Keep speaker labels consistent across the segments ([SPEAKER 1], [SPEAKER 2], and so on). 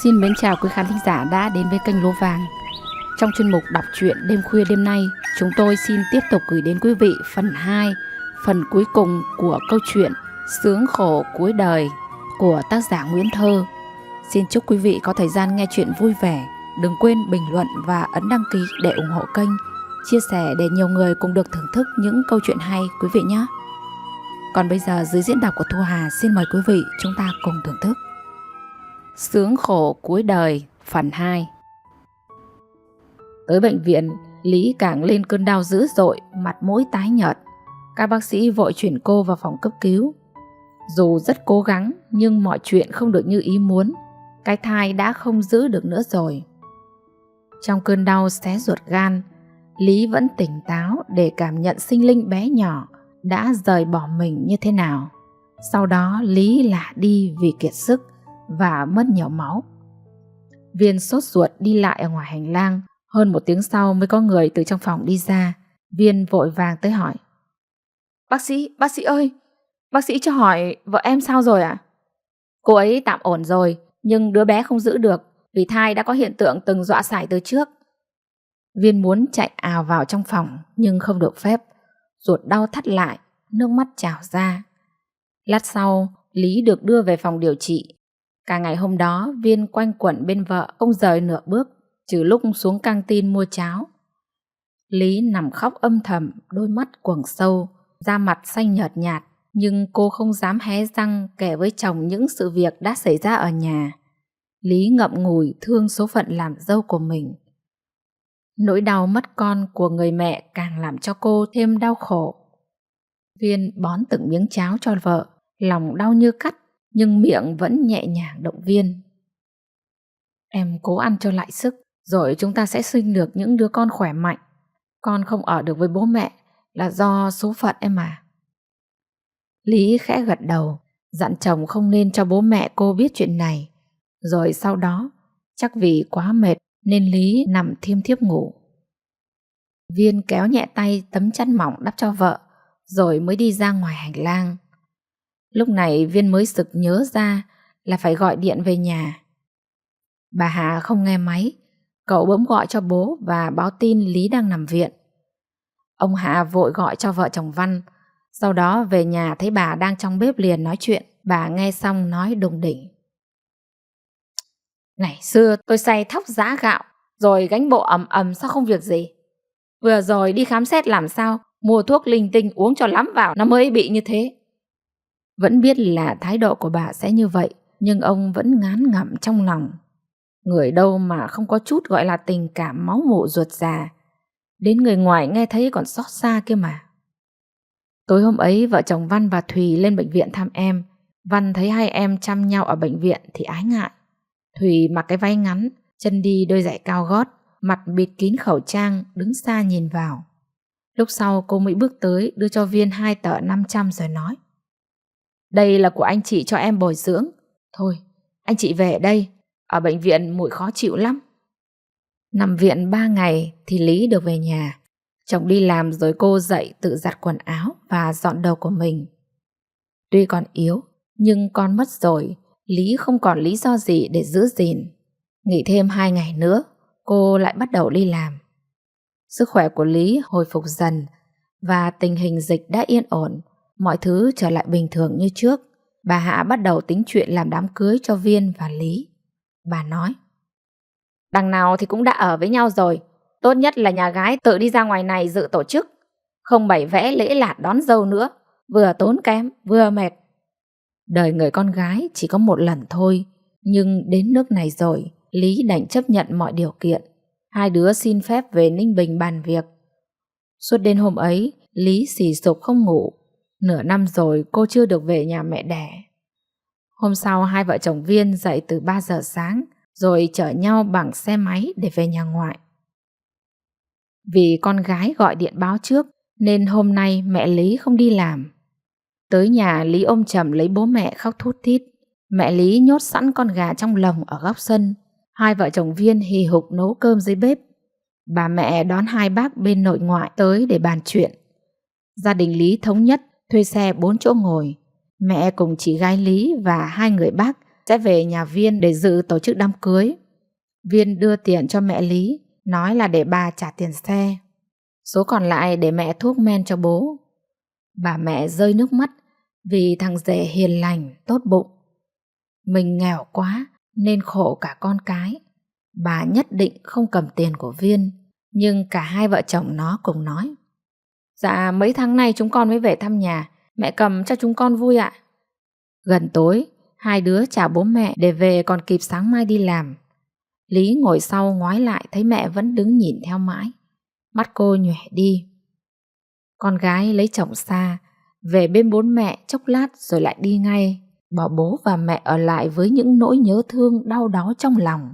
[SPEAKER 1] Xin mến chào quý khán thính giả đã đến với kênh Lúa Vàng. Trong chuyên mục đọc truyện đêm khuya đêm nay, chúng tôi xin tiếp tục gửi đến quý vị phần 2, phần cuối cùng của câu chuyện Sướng khổ cuối đời của tác giả Nguyễn Thơ. Xin chúc quý vị có thời gian nghe chuyện vui vẻ. Đừng quên bình luận và ấn đăng ký để ủng hộ kênh, chia sẻ để nhiều người cùng được thưởng thức những câu chuyện hay quý vị nhé. Còn bây giờ dưới diễn đọc của Thu Hà, xin mời quý vị chúng ta cùng thưởng thức Sướng khổ cuối đời phần 2. Tới bệnh viện, Lý càng lên cơn đau dữ dội, mặt mũi tái nhợt. Các bác sĩ vội chuyển cô vào phòng cấp cứu. Dù rất cố gắng nhưng mọi chuyện không được như ý muốn. Cái thai đã không giữ được nữa rồi. Trong cơn đau xé ruột gan, Lý vẫn tỉnh táo để cảm nhận sinh linh bé nhỏ đã rời bỏ mình như thế nào. Sau đó Lý lả đi vì kiệt sức và mất nhiều máu. Viên sốt ruột đi lại ở ngoài hành lang. Hơn 1 tiếng sau mới có người từ trong phòng đi ra. Viên vội vàng tới hỏi: Bác sĩ ơi, bác sĩ cho hỏi vợ em sao rồi ạ? Cô ấy tạm ổn rồi, nhưng đứa bé không giữ được vì thai đã có hiện tượng từng dọa sải từ trước. Viên muốn chạy ào vào trong phòng nhưng không được phép. Ruột đau thắt lại, nước mắt trào ra. Lát sau, Lý được đưa về phòng điều trị. Cả ngày hôm đó, Viên quanh quẩn bên vợ không rời nửa bước, trừ lúc xuống căng tin mua cháo. Lý nằm khóc âm thầm, đôi mắt quầng sâu, da mặt xanh nhợt nhạt, nhưng cô không dám hé răng kể với chồng những sự việc đã xảy ra ở nhà. Lý ngậm ngùi thương số phận làm dâu của mình. Nỗi đau mất con của người mẹ càng làm cho cô thêm đau khổ. Viên bón từng miếng cháo cho vợ, lòng đau như cắt, nhưng miệng vẫn nhẹ nhàng động viên: Em cố ăn cho lại sức, rồi chúng ta sẽ sinh được những đứa con khỏe mạnh. Con không ở được với bố mẹ là do số phận em mà. Lý khẽ gật đầu, dặn chồng không nên cho bố mẹ cô biết chuyện này. Rồi sau đó, chắc vì quá mệt nên Lý nằm thiêm thiếp ngủ. Viên kéo nhẹ tay tấm chăn mỏng đắp cho vợ, rồi mới đi ra ngoài hành lang. Lúc này Viên mới sực nhớ ra là phải gọi điện về nhà. Bà Hà không nghe máy, cậu bấm gọi cho bố và báo tin Lý đang nằm viện. Ông Hà vội gọi cho vợ chồng Văn. Sau đó về nhà thấy bà đang trong bếp liền nói chuyện. Bà nghe xong nói đùng đỉnh: Ngày xưa tôi xay thóc giã gạo rồi gánh bộ ầm ầm sao không việc gì. Vừa rồi đi khám xét làm sao mua thuốc linh tinh uống cho lắm vào nó mới bị như thế. Vẫn biết là thái độ của bà sẽ như vậy, nhưng ông vẫn ngán ngẩm trong lòng. Người đâu mà không có chút gọi là tình cảm máu mủ ruột già. Đến người ngoài nghe thấy còn xót xa kia mà. Tối hôm ấy vợ chồng Văn và Thùy lên bệnh viện thăm em. Văn thấy hai em chăm nhau ở bệnh viện thì ái ngại. Thùy mặc cái váy ngắn, chân đi đôi giày cao gót, mặt bịt kín khẩu trang, đứng xa nhìn vào. Lúc sau cô mới bước tới đưa cho Viên 2 tờ 500 rồi nói: Đây là của anh chị cho em bồi dưỡng. Thôi, anh chị về đây, ở bệnh viện mùi khó chịu lắm. Nằm viện 3 ngày thì Lý được về nhà. Chồng đi làm rồi cô dậy tự giặt quần áo và dọn đồ của mình. Tuy còn yếu, nhưng con mất rồi, Lý không còn lý do gì để giữ gìn. Nghỉ thêm 2 ngày nữa, cô lại bắt đầu đi làm. Sức khỏe của Lý hồi phục dần và tình hình dịch đã yên ổn, mọi thứ trở lại bình thường như trước. Bà Hạ bắt đầu tính chuyện làm đám cưới cho Viên và Lý. Bà nói: Đằng nào thì cũng đã ở với nhau rồi, tốt nhất là nhà gái tự đi ra ngoài này dự tổ chức, không bày vẽ lễ lạt đón dâu nữa, vừa tốn kém vừa mệt. Đời người con gái chỉ có một lần thôi, nhưng đến nước này rồi, Lý đành chấp nhận mọi điều kiện. Hai đứa xin phép về Ninh Bình bàn việc. Suốt đêm hôm ấy, Lý xì sụp không ngủ. Nửa năm rồi cô chưa được về nhà mẹ đẻ. Hôm sau hai vợ chồng Viên dậy từ 3 giờ sáng, rồi chở nhau bằng xe máy để về nhà ngoại. Vì con gái gọi điện báo trước nên hôm nay mẹ Lý không đi làm. Tới nhà, Lý ôm chầm lấy bố mẹ khóc thút thít. Mẹ Lý nhốt sẵn con gà trong lồng ở góc sân. Hai vợ chồng Viên hì hục nấu cơm dưới bếp. Bà mẹ đón hai bác bên nội ngoại tới để bàn chuyện. Gia đình Lý thống nhất thuê xe 4 chỗ ngồi. Mẹ cùng chị gái Lý và 2 người bác sẽ về nhà Viên để dự tổ chức đám cưới. Viên đưa tiền cho mẹ Lý, nói là để bà trả tiền xe. Số còn lại để mẹ thuốc men cho bố. Bà mẹ rơi nước mắt vì thằng rể hiền lành, tốt bụng. Mình nghèo quá nên khổ cả con cái. Bà nhất định không cầm tiền của Viên, nhưng cả hai vợ chồng nó cùng nói: Dạ mấy tháng nay chúng con mới về thăm nhà, mẹ cầm cho chúng con vui ạ. Gần tối, hai đứa chào bố mẹ để về còn kịp sáng mai đi làm. Lý ngồi sau ngoái lại thấy mẹ vẫn đứng nhìn theo mãi. Mắt cô nhòe đi. Con gái lấy chồng xa, về bên bố mẹ chốc lát rồi lại đi ngay, bỏ bố và mẹ ở lại với những nỗi nhớ thương đau đáu trong lòng.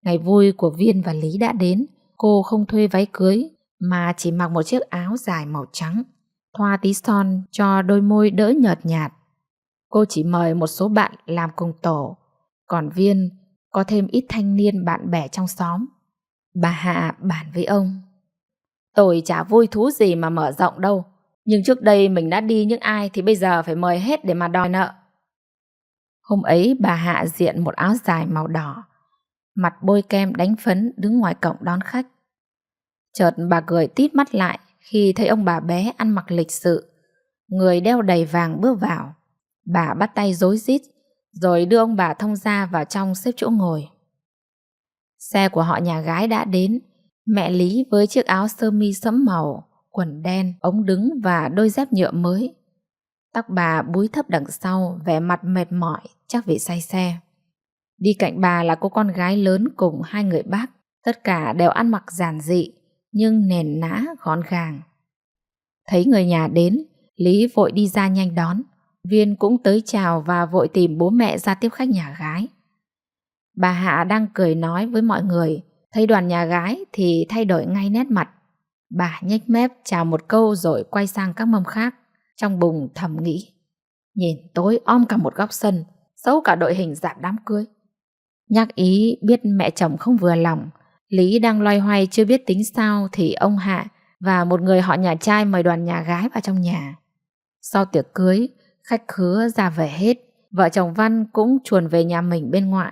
[SPEAKER 1] Ngày vui của Viên và Lý đã đến. Cô không thuê váy cưới mà chỉ mặc một chiếc áo dài màu trắng, thoa tí son cho đôi môi đỡ nhợt nhạt. Cô chỉ mời một số bạn làm cùng tổ, còn Viên có thêm ít thanh niên bạn bè trong xóm. Bà Hạ bàn với ông: Tôi chả vui thú gì mà mở rộng đâu, nhưng trước đây mình đã đi những ai thì bây giờ phải mời hết để mà đòi nợ. Hôm ấy bà Hạ diện một áo dài màu đỏ, mặt bôi kem đánh phấn đứng ngoài cổng đón khách. Chợt bà cười tít mắt lại khi thấy ông bà bé ăn mặc lịch sự, người đeo đầy vàng bước vào. Bà bắt tay rối rít rồi đưa ông bà thông gia vào trong xếp chỗ ngồi. Xe của họ nhà gái đã đến. Mẹ Lý với chiếc áo sơ mi sẫm màu, quần đen, ống đứng và đôi dép nhựa mới. Tóc bà búi thấp đằng sau, vẻ mặt mệt mỏi chắc vì say xe. Đi cạnh bà là cô con gái lớn cùng hai người bác. Tất cả đều ăn mặc giản dị nhưng nền nã gọn gàng. Thấy người nhà đến, Lý vội đi ra nhanh đón. Viên cũng tới chào và vội tìm bố mẹ ra tiếp khách nhà gái. Bà Hạ đang cười nói với mọi người, thấy đoàn nhà gái thì thay đổi ngay nét mặt. Bà nhếch mép chào một câu rồi quay sang các mâm khác, trong bụng thầm nghĩ: Nhìn tối om cả một góc sân, xấu cả đội hình dạp đám cưới. Nhắc ý biết mẹ chồng không vừa lòng. Lý đang loay hoay chưa biết tính sao thì ông Hạ và một người họ nhà trai mời đoàn nhà gái vào trong nhà. Sau tiệc cưới, khách khứa ra về hết. Vợ chồng Văn cũng chuồn về nhà mình bên ngoại.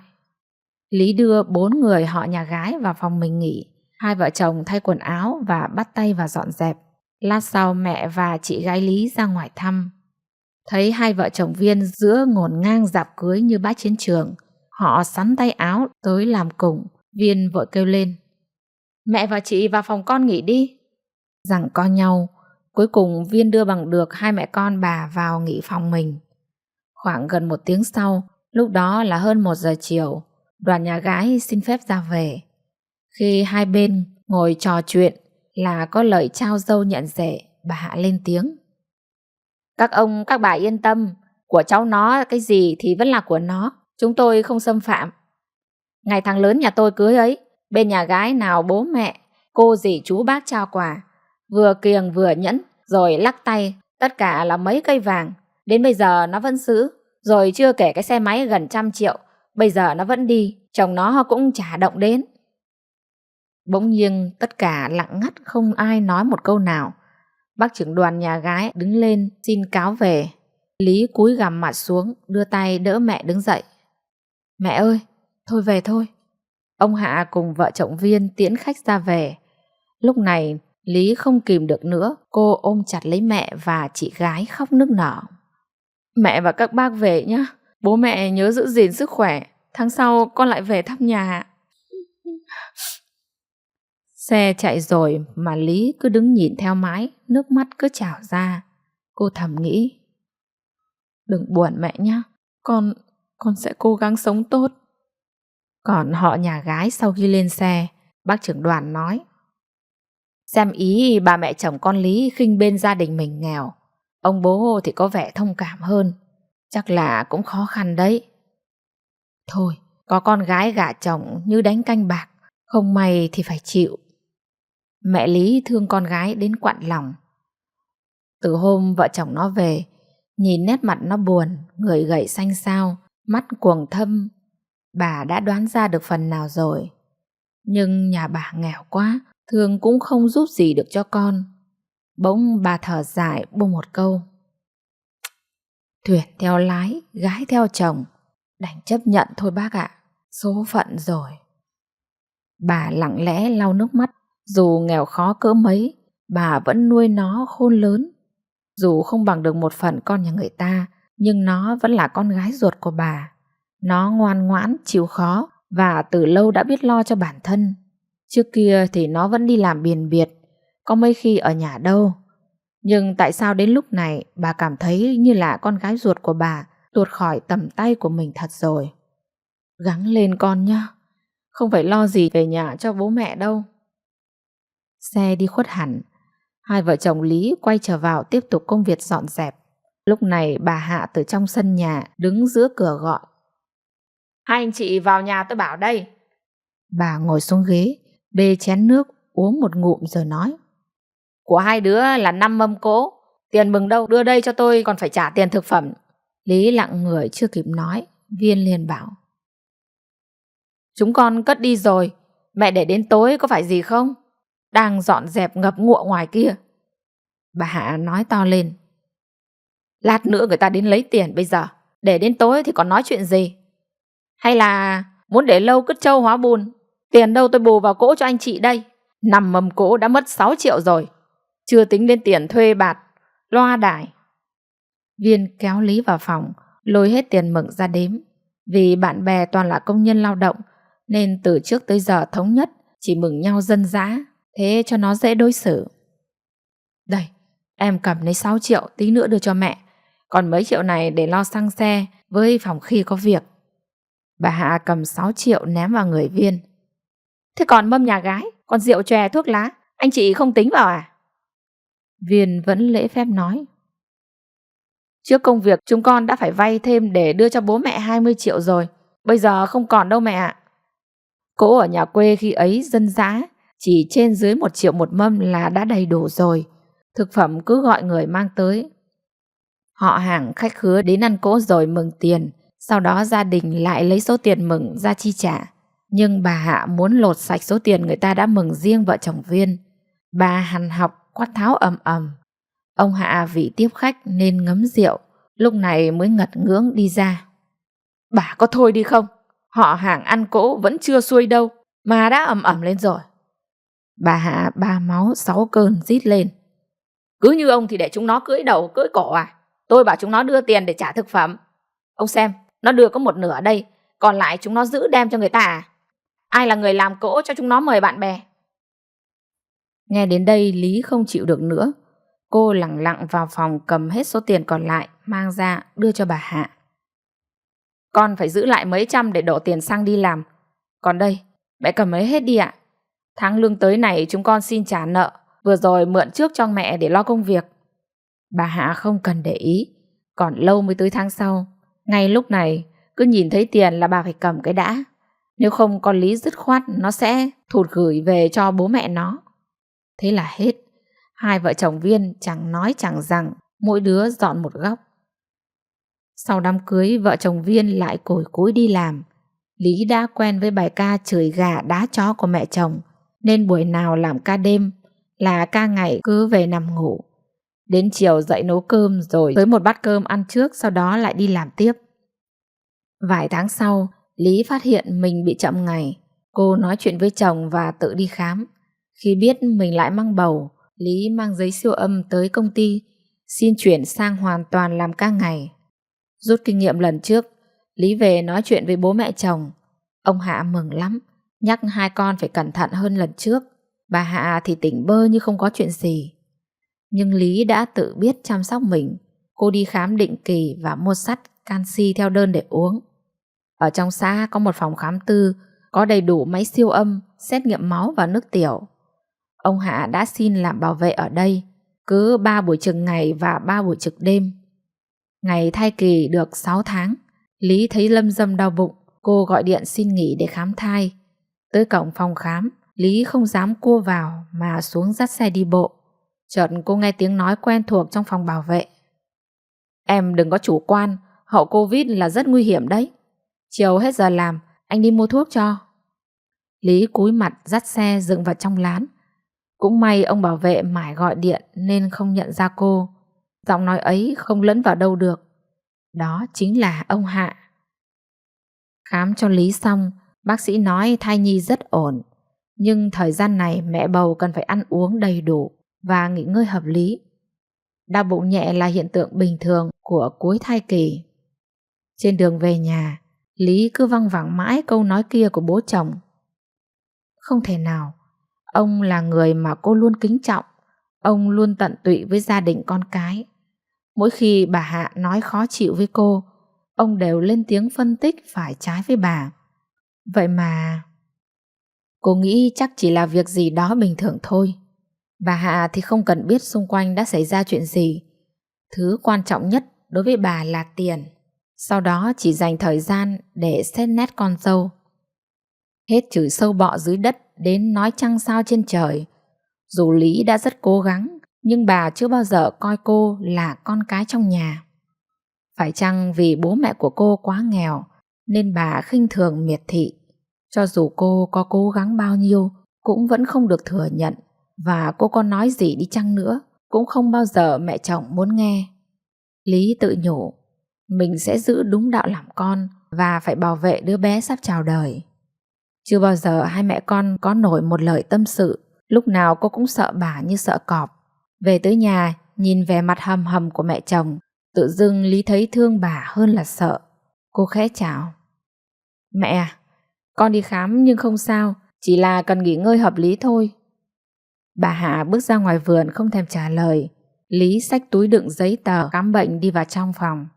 [SPEAKER 1] Lý đưa 4 người họ nhà gái vào phòng mình nghỉ. Hai vợ chồng thay quần áo và bắt tay vào dọn dẹp. Lát sau mẹ và chị gái Lý ra ngoài thăm. Thấy hai vợ chồng Viên giữa ngổn ngang dạp cưới như bãi chiến trường, họ sắn tay áo tới làm cùng. Viên vội kêu lên: Mẹ và chị vào phòng con nghỉ đi. Giằng co nhau, cuối cùng Viên đưa bằng được hai mẹ con bà vào nghỉ phòng mình. Khoảng gần 1 tiếng sau, lúc đó là hơn 1 giờ chiều, đoàn nhà gái xin phép ra về. Khi hai bên ngồi trò chuyện là có lời trao dâu nhận rể, bà Hạ lên tiếng: Các ông các bà yên tâm, của cháu nó cái gì thì vẫn là của nó, chúng tôi không xâm phạm. Ngày thằng lớn nhà tôi cưới ấy, bên nhà gái nào bố mẹ, cô dì chú bác trao quà, vừa kiềng vừa nhẫn, rồi lắc tay, tất cả là mấy cây vàng. Đến bây giờ nó vẫn giữ. Rồi chưa kể cái xe máy gần 100 triệu, bây giờ nó vẫn đi, chồng nó cũng chả động đến. Bỗng nhiên tất cả lặng ngắt, không ai nói một câu nào. Bác trưởng đoàn nhà gái đứng lên xin cáo về. Lý cúi gằm mặt xuống, đưa tay đỡ mẹ đứng dậy. Mẹ ơi, thôi về thôi. Ông Hạ cùng vợ chồng Viên tiễn khách ra về. Lúc này Lý không kìm được nữa, cô ôm chặt lấy mẹ và chị gái khóc nức nở. Mẹ và các bác về nhé, bố mẹ nhớ giữ gìn sức khỏe, tháng sau con lại về thăm nhà. Xe chạy rồi mà Lý cứ đứng nhìn theo mãi, nước mắt cứ trào ra. Cô thầm nghĩ: Đừng buồn mẹ nhé, con sẽ cố gắng sống tốt. Còn họ nhà gái sau khi lên xe, bác trưởng đoàn nói: Xem ý bà mẹ chồng con Lý khinh bên gia đình mình nghèo. Ông bố thì có vẻ thông cảm hơn, chắc là cũng khó khăn đấy. Thôi, có con gái gả chồng như đánh canh bạc, không may thì phải chịu. Mẹ Lý thương con gái đến quặn lòng. Từ hôm vợ chồng nó về, nhìn nét mặt nó buồn, người gầy xanh xao, mắt quầng thâm, bà đã đoán ra được phần nào rồi. Nhưng nhà bà nghèo quá, thương cũng không giúp gì được cho con. Bỗng bà thở dài buông một câu: Thuyền theo lái, gái theo chồng, Đành chấp nhận thôi bác ạ, số phận rồi. Bà lặng lẽ lau nước mắt. Dù nghèo khó cỡ mấy, bà vẫn nuôi nó khôn lớn. Dù không bằng được một phần con nhà người ta, nhưng nó vẫn là con gái ruột của bà. Nó ngoan ngoãn, chịu khó và từ lâu đã biết lo cho bản thân. Trước kia thì nó vẫn đi làm biền biệt, có mấy khi ở nhà đâu. Nhưng tại sao đến lúc này bà cảm thấy như là con gái ruột của bà tuột khỏi tầm tay của mình thật rồi. Gắng lên con nhé, không phải lo gì về nhà cho bố mẹ đâu. Xe đi khuất hẳn. Hai vợ chồng Lý quay trở vào tiếp tục công việc dọn dẹp. Lúc này bà Hạ từ trong sân nhà đứng giữa cửa gọi. Hai anh chị vào nhà tôi bảo đây. Bà ngồi xuống ghế, bê chén nước uống một ngụm rồi nói. Của hai đứa là 5 mâm cỗ, tiền mừng đâu, đưa đây cho tôi còn phải trả tiền thực phẩm. Lý lặng người chưa kịp nói, Viên liền bảo. Chúng con cất đi rồi, mẹ để đến tối có phải gì không? Đang dọn dẹp ngập ngụa ngoài kia. Bà Hạ nói to lên. Lát nữa người ta đến lấy tiền bây giờ, để đến tối thì còn nói chuyện gì? Hay là muốn để lâu cứt trâu hóa bùn? Tiền đâu tôi bù vào cỗ cho anh chị đây. 5 mâm cỗ đã mất 6 triệu rồi, chưa tính đến tiền thuê bạt, loa đài. Viên kéo Lý vào phòng, lôi hết tiền mừng ra đếm. Vì bạn bè toàn là công nhân lao động, nên từ trước tới giờ thống nhất chỉ mừng nhau dân dã, thế cho nó dễ đối xử. Đây, em cầm lấy 6 triệu, tí nữa đưa cho mẹ. Còn mấy triệu này để lo xăng xe với phòng khi có việc. Bà Hạ cầm 6 triệu ném vào người Viên. Thế còn mâm nhà gái, còn rượu chè thuốc lá, anh chị không tính vào à? Viên vẫn lễ phép nói. Trước công việc chúng con đã phải vay thêm để đưa cho bố mẹ 20 triệu rồi. Bây giờ không còn đâu mẹ ạ. Cỗ ở nhà quê khi ấy dân dã, chỉ trên dưới 1 triệu một mâm là đã đầy đủ rồi. Thực phẩm cứ gọi người mang tới. Họ hàng khách khứa đến ăn cỗ rồi mừng tiền, sau đó gia đình lại lấy số tiền mừng ra chi trả. Nhưng bà Hạ muốn lột sạch số tiền người ta đã mừng riêng vợ chồng Viên. Bà hằn học quát tháo ầm ầm. Ông Hạ vì tiếp khách nên ngấm rượu, lúc này mới ngật ngưỡng đi ra. Bà có thôi đi không? Họ hàng ăn cỗ vẫn chưa xuôi đâu mà đã ầm ầm lên rồi. Bà Hạ ba máu 6 cơn rít lên. Cứ như ông thì để chúng nó cưỡi đầu cưỡi cổ à? Tôi bảo chúng nó đưa tiền để trả thực phẩm. Ông xem, nó đưa có một nửa đây, còn lại chúng nó giữ đem cho người ta à? Ai là người làm cỗ cho chúng nó mời bạn bè? Nghe đến đây Lý không chịu được nữa. Cô lẳng lặng vào phòng cầm hết số tiền còn lại, mang ra đưa cho bà Hạ. Con phải giữ lại mấy trăm để đổ tiền xăng đi làm. Còn đây, mẹ cầm lấy hết đi ạ. Tháng lương tới này chúng con xin trả nợ, vừa rồi mượn trước cho mẹ để lo công việc. Bà Hạ không cần để ý, còn lâu mới tới tháng sau. Ngay lúc này, cứ nhìn thấy tiền là bà phải cầm cái đã. Nếu không con Lý dứt khoát nó sẽ thụt gửi về cho bố mẹ nó. Thế là hết. Hai vợ chồng Viên chẳng nói chẳng rằng, mỗi đứa dọn một góc. Sau đám cưới, vợ chồng Viên lại cổi cúi đi làm. Lý đã quen với bài ca chửi gà đá chó của mẹ chồng, nên buổi nào làm ca đêm là ca ngày cứ về nằm ngủ. Đến chiều dậy nấu cơm rồi tới một bát cơm ăn trước, sau đó lại đi làm tiếp. Vài tháng sau, Lý phát hiện mình bị chậm ngày. Cô nói chuyện với chồng và tự đi khám. Khi biết mình lại mang bầu, Lý mang giấy siêu âm tới công ty, xin chuyển sang hoàn toàn làm ca ngày. Rút kinh nghiệm lần trước, Lý về nói chuyện với bố mẹ chồng. Ông Hạ mừng lắm, nhắc hai con phải cẩn thận hơn lần trước. Bà Hạ thì tỉnh bơ như không có chuyện gì. Nhưng Lý đã tự biết chăm sóc mình. Cô đi khám định kỳ và mua sắt, canxi theo đơn để uống. Ở trong xã có một phòng khám tư, có đầy đủ máy siêu âm, xét nghiệm máu và nước tiểu. Ông Hạ đã xin làm bảo vệ ở đây, cứ 3 buổi trực ngày và 3 buổi trực đêm. Ngày thai kỳ được 6 tháng, Lý thấy lâm dâm đau bụng. Cô gọi điện xin nghỉ để khám thai. Tới cổng phòng khám, Lý không dám cua vào mà xuống dắt xe đi bộ. Chợt cô nghe tiếng nói quen thuộc trong phòng bảo vệ. Em đừng có chủ quan, hậu Covid là rất nguy hiểm đấy. Chiều hết giờ làm, anh đi mua thuốc cho. Lý cúi mặt dắt xe dựng vào trong lán. Cũng may ông bảo vệ mải gọi điện nên không nhận ra cô. Giọng nói ấy không lẫn vào đâu được. Đó chính là ông Hạ. Khám cho Lý xong, bác sĩ nói thai nhi rất ổn, nhưng thời gian này mẹ bầu cần phải ăn uống đầy đủ và nghỉ ngơi hợp lý. Đau bụng nhẹ là hiện tượng bình thường của cuối thai kỳ. Trên đường về nhà, Lý cứ văng vẳng mãi câu nói kia của bố chồng. Không thể nào, ông là người mà cô luôn kính trọng, ông luôn tận tụy với gia đình con cái. Mỗi khi bà Hạ nói khó chịu với cô, ông đều lên tiếng phân tích phải trái với bà. Vậy mà cô nghĩ chắc chỉ là việc gì đó bình thường thôi. Bà Hạ thì không cần biết xung quanh đã xảy ra chuyện gì. Thứ quan trọng nhất đối với bà là tiền. Sau đó chỉ dành thời gian để xét nét con dâu. Hết chửi sâu bọ dưới đất đến nói trăng sao trên trời. Dù Lý đã rất cố gắng, nhưng bà chưa bao giờ coi cô là con cái trong nhà. Phải chăng vì bố mẹ của cô quá nghèo nên bà khinh thường miệt thị. Cho dù cô có cố gắng bao nhiêu cũng vẫn không được thừa nhận, và cô có nói gì đi chăng nữa cũng không bao giờ mẹ chồng muốn nghe. Lý tự nhủ mình sẽ giữ đúng đạo làm con và phải bảo vệ đứa bé sắp chào đời. Chưa bao giờ hai mẹ con có nổi một lời tâm sự. Lúc nào cô cũng sợ bà như sợ cọp. Về tới nhà, nhìn vẻ mặt hầm hầm của mẹ chồng, tự dưng Lý thấy thương bà hơn là sợ. Cô khẽ chào. Mẹ à, con đi khám nhưng không sao, chỉ là cần nghỉ ngơi hợp lý thôi. Bà Hạ bước ra ngoài vườn không thèm trả lời. Lý xách túi đựng giấy tờ khám bệnh đi vào trong phòng.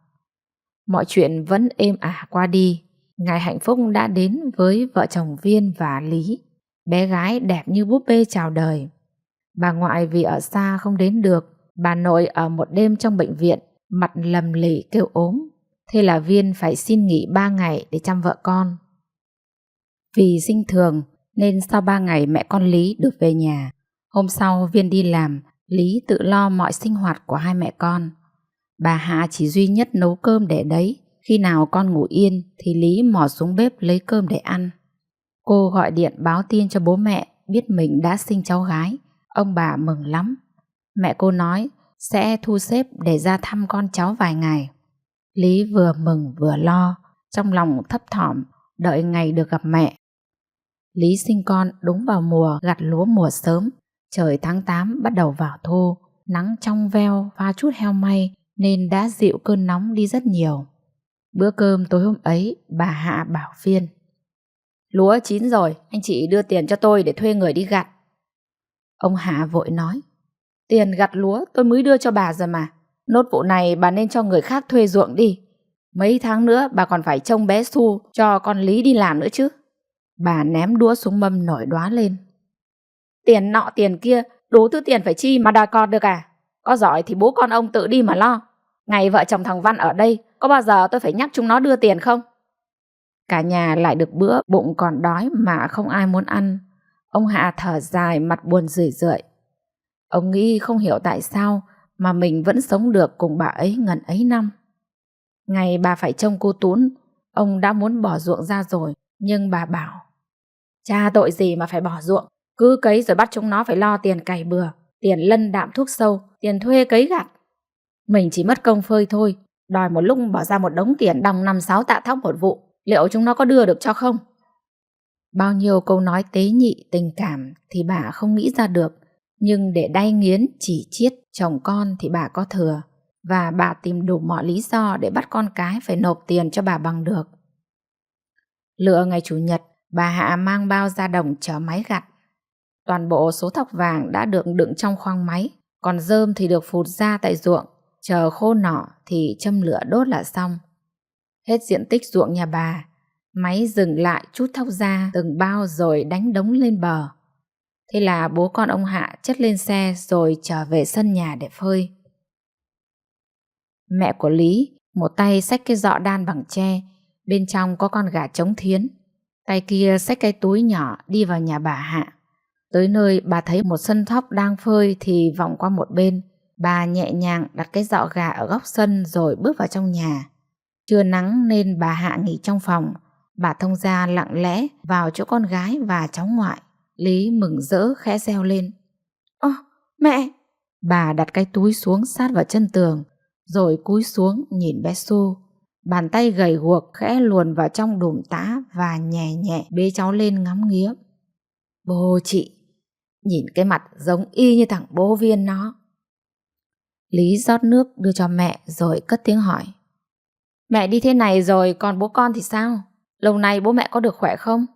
[SPEAKER 1] Mọi chuyện vẫn êm ả qua đi. Ngày hạnh phúc đã đến với vợ chồng Viên và Lý. Bé gái đẹp như búp bê chào đời. Bà ngoại vì ở xa không đến được. Bà nội ở một đêm trong bệnh viện, mặt lầm lì kêu ốm. Thế là Viên phải xin nghỉ 3 ngày để chăm vợ con. Vì sinh thường nên sau 3 ngày mẹ con Lý được về nhà. Hôm sau Viên đi làm, Lý tự lo mọi sinh hoạt của hai mẹ con. Bà Hạ chỉ duy nhất nấu cơm để đấy. Khi nào con ngủ yên thì Lý mò xuống bếp lấy cơm để ăn. Cô gọi điện báo tin cho bố mẹ biết mình đã sinh cháu gái. Ông bà mừng lắm. Mẹ cô nói sẽ thu xếp để ra thăm con cháu vài ngày. Lý vừa mừng vừa lo, trong lòng thấp thỏm đợi ngày được gặp mẹ. Lý sinh con đúng vào mùa gặt lúa mùa sớm. Trời tháng 8 bắt đầu vào thu, nắng trong veo pha chút heo may nên đã dịu cơn nóng đi rất nhiều. Bữa cơm tối hôm ấy, bà Hạ bảo Viên: lúa chín rồi, anh chị đưa tiền cho tôi để thuê người đi gặt. Ông Hạ vội nói: tiền gặt lúa tôi mới đưa cho bà rồi mà. Nốt vụ này bà nên cho người khác thuê ruộng đi. Mấy tháng nữa bà còn phải trông bé Su cho con Lý đi làm nữa chứ. Bà ném đũa xuống mâm nổi đoá lên. Tiền nọ tiền kia, đủ thứ tiền phải chi mà đòi con được à? Có giỏi thì bố con ông tự đi mà lo. Ngày vợ chồng thằng Văn ở đây, có bao giờ tôi phải nhắc chúng nó đưa tiền không? Cả nhà lại được bữa, bụng còn đói mà không ai muốn ăn. Ông Hạ thở dài, mặt buồn rười rượi. Ông nghĩ không hiểu tại sao mà mình vẫn sống được cùng bà ấy ngần ấy năm. Ngày bà phải trông cô Tún, ông đã muốn bỏ ruộng ra rồi, nhưng bà bảo: cha tội gì mà phải bỏ ruộng, cứ cấy rồi bắt chúng nó phải lo tiền cày bừa, tiền lân đạm thuốc sâu, tiền thuê cấy gặt. Mình chỉ mất công phơi thôi, đòi một lúc bỏ ra một đống tiền đồng 5-6 tạ thóc một vụ, liệu chúng nó có đưa được cho không? Bao nhiêu câu nói tế nhị tình cảm thì bà không nghĩ ra được, nhưng để đay nghiến chỉ chiết chồng con thì bà có thừa, và bà tìm đủ mọi lý do để bắt con cái phải nộp tiền cho bà bằng được. Lựa ngày Chủ nhật, bà Hạ mang bao ra đồng chở máy gặt. Toàn bộ số thóc vàng đã được đựng trong khoang máy, còn rơm thì được phụt ra tại ruộng, chờ khô nỏ thì châm lửa đốt là xong. Hết diện tích ruộng nhà bà, máy dừng lại trút thóc ra từng bao rồi đánh đống lên bờ. Thế là bố con ông Hạ chất lên xe rồi trở về sân nhà để phơi. Mẹ của Lý một tay xách cái giọ đan bằng tre, bên trong có con gà trống thiến, tay kia xách cái túi nhỏ đi vào nhà bà Hạ. Tới nơi bà thấy một sân thóc đang phơi thì vòng qua một bên, bà nhẹ nhàng đặt cái giọ gà ở góc sân rồi bước vào trong nhà. Trưa nắng nên bà Hạ nghỉ trong phòng. Bà thông ra lặng lẽ vào chỗ con gái và cháu ngoại. Lý mừng rỡ khẽ reo lên: Ơ, mẹ! Bà đặt cái túi xuống sát vào chân tường, rồi cúi xuống nhìn bé Su. Bàn tay gầy guộc khẽ luồn vào trong đùm tã và nhẹ nhẹ bế cháu lên ngắm nghía. Bố chị, nhìn cái mặt giống y như thằng bố Viên nó. Lý rót nước đưa cho mẹ rồi cất tiếng hỏi. Mẹ đi thế này rồi còn bố con thì sao? Lâu nay bố mẹ có được khỏe không?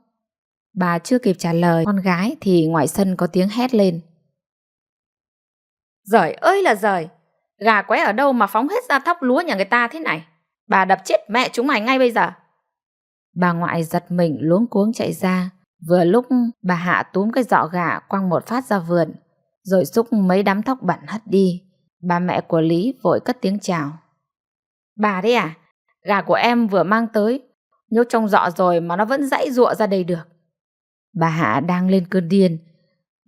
[SPEAKER 1] Bà chưa kịp trả lời con gái thì ngoài sân có tiếng hét lên. Giời ơi là giời! Gà qué ở đâu mà phóng hết ra thóc lúa nhà người ta thế này? Bà đập chết mẹ chúng mày ngay bây giờ! Bà ngoại giật mình luống cuống chạy ra. Vừa lúc bà Hạ túm cái giọ gà quăng một phát ra vườn, rồi xúc mấy đám thóc bẩn hất đi. Bà mẹ của Lý vội cất tiếng chào. Bà đấy à? Gà của em vừa mang tới, nhốt trong giọ rồi mà nó vẫn giãy giụa ra đây được. Bà Hạ đang lên cơn điên,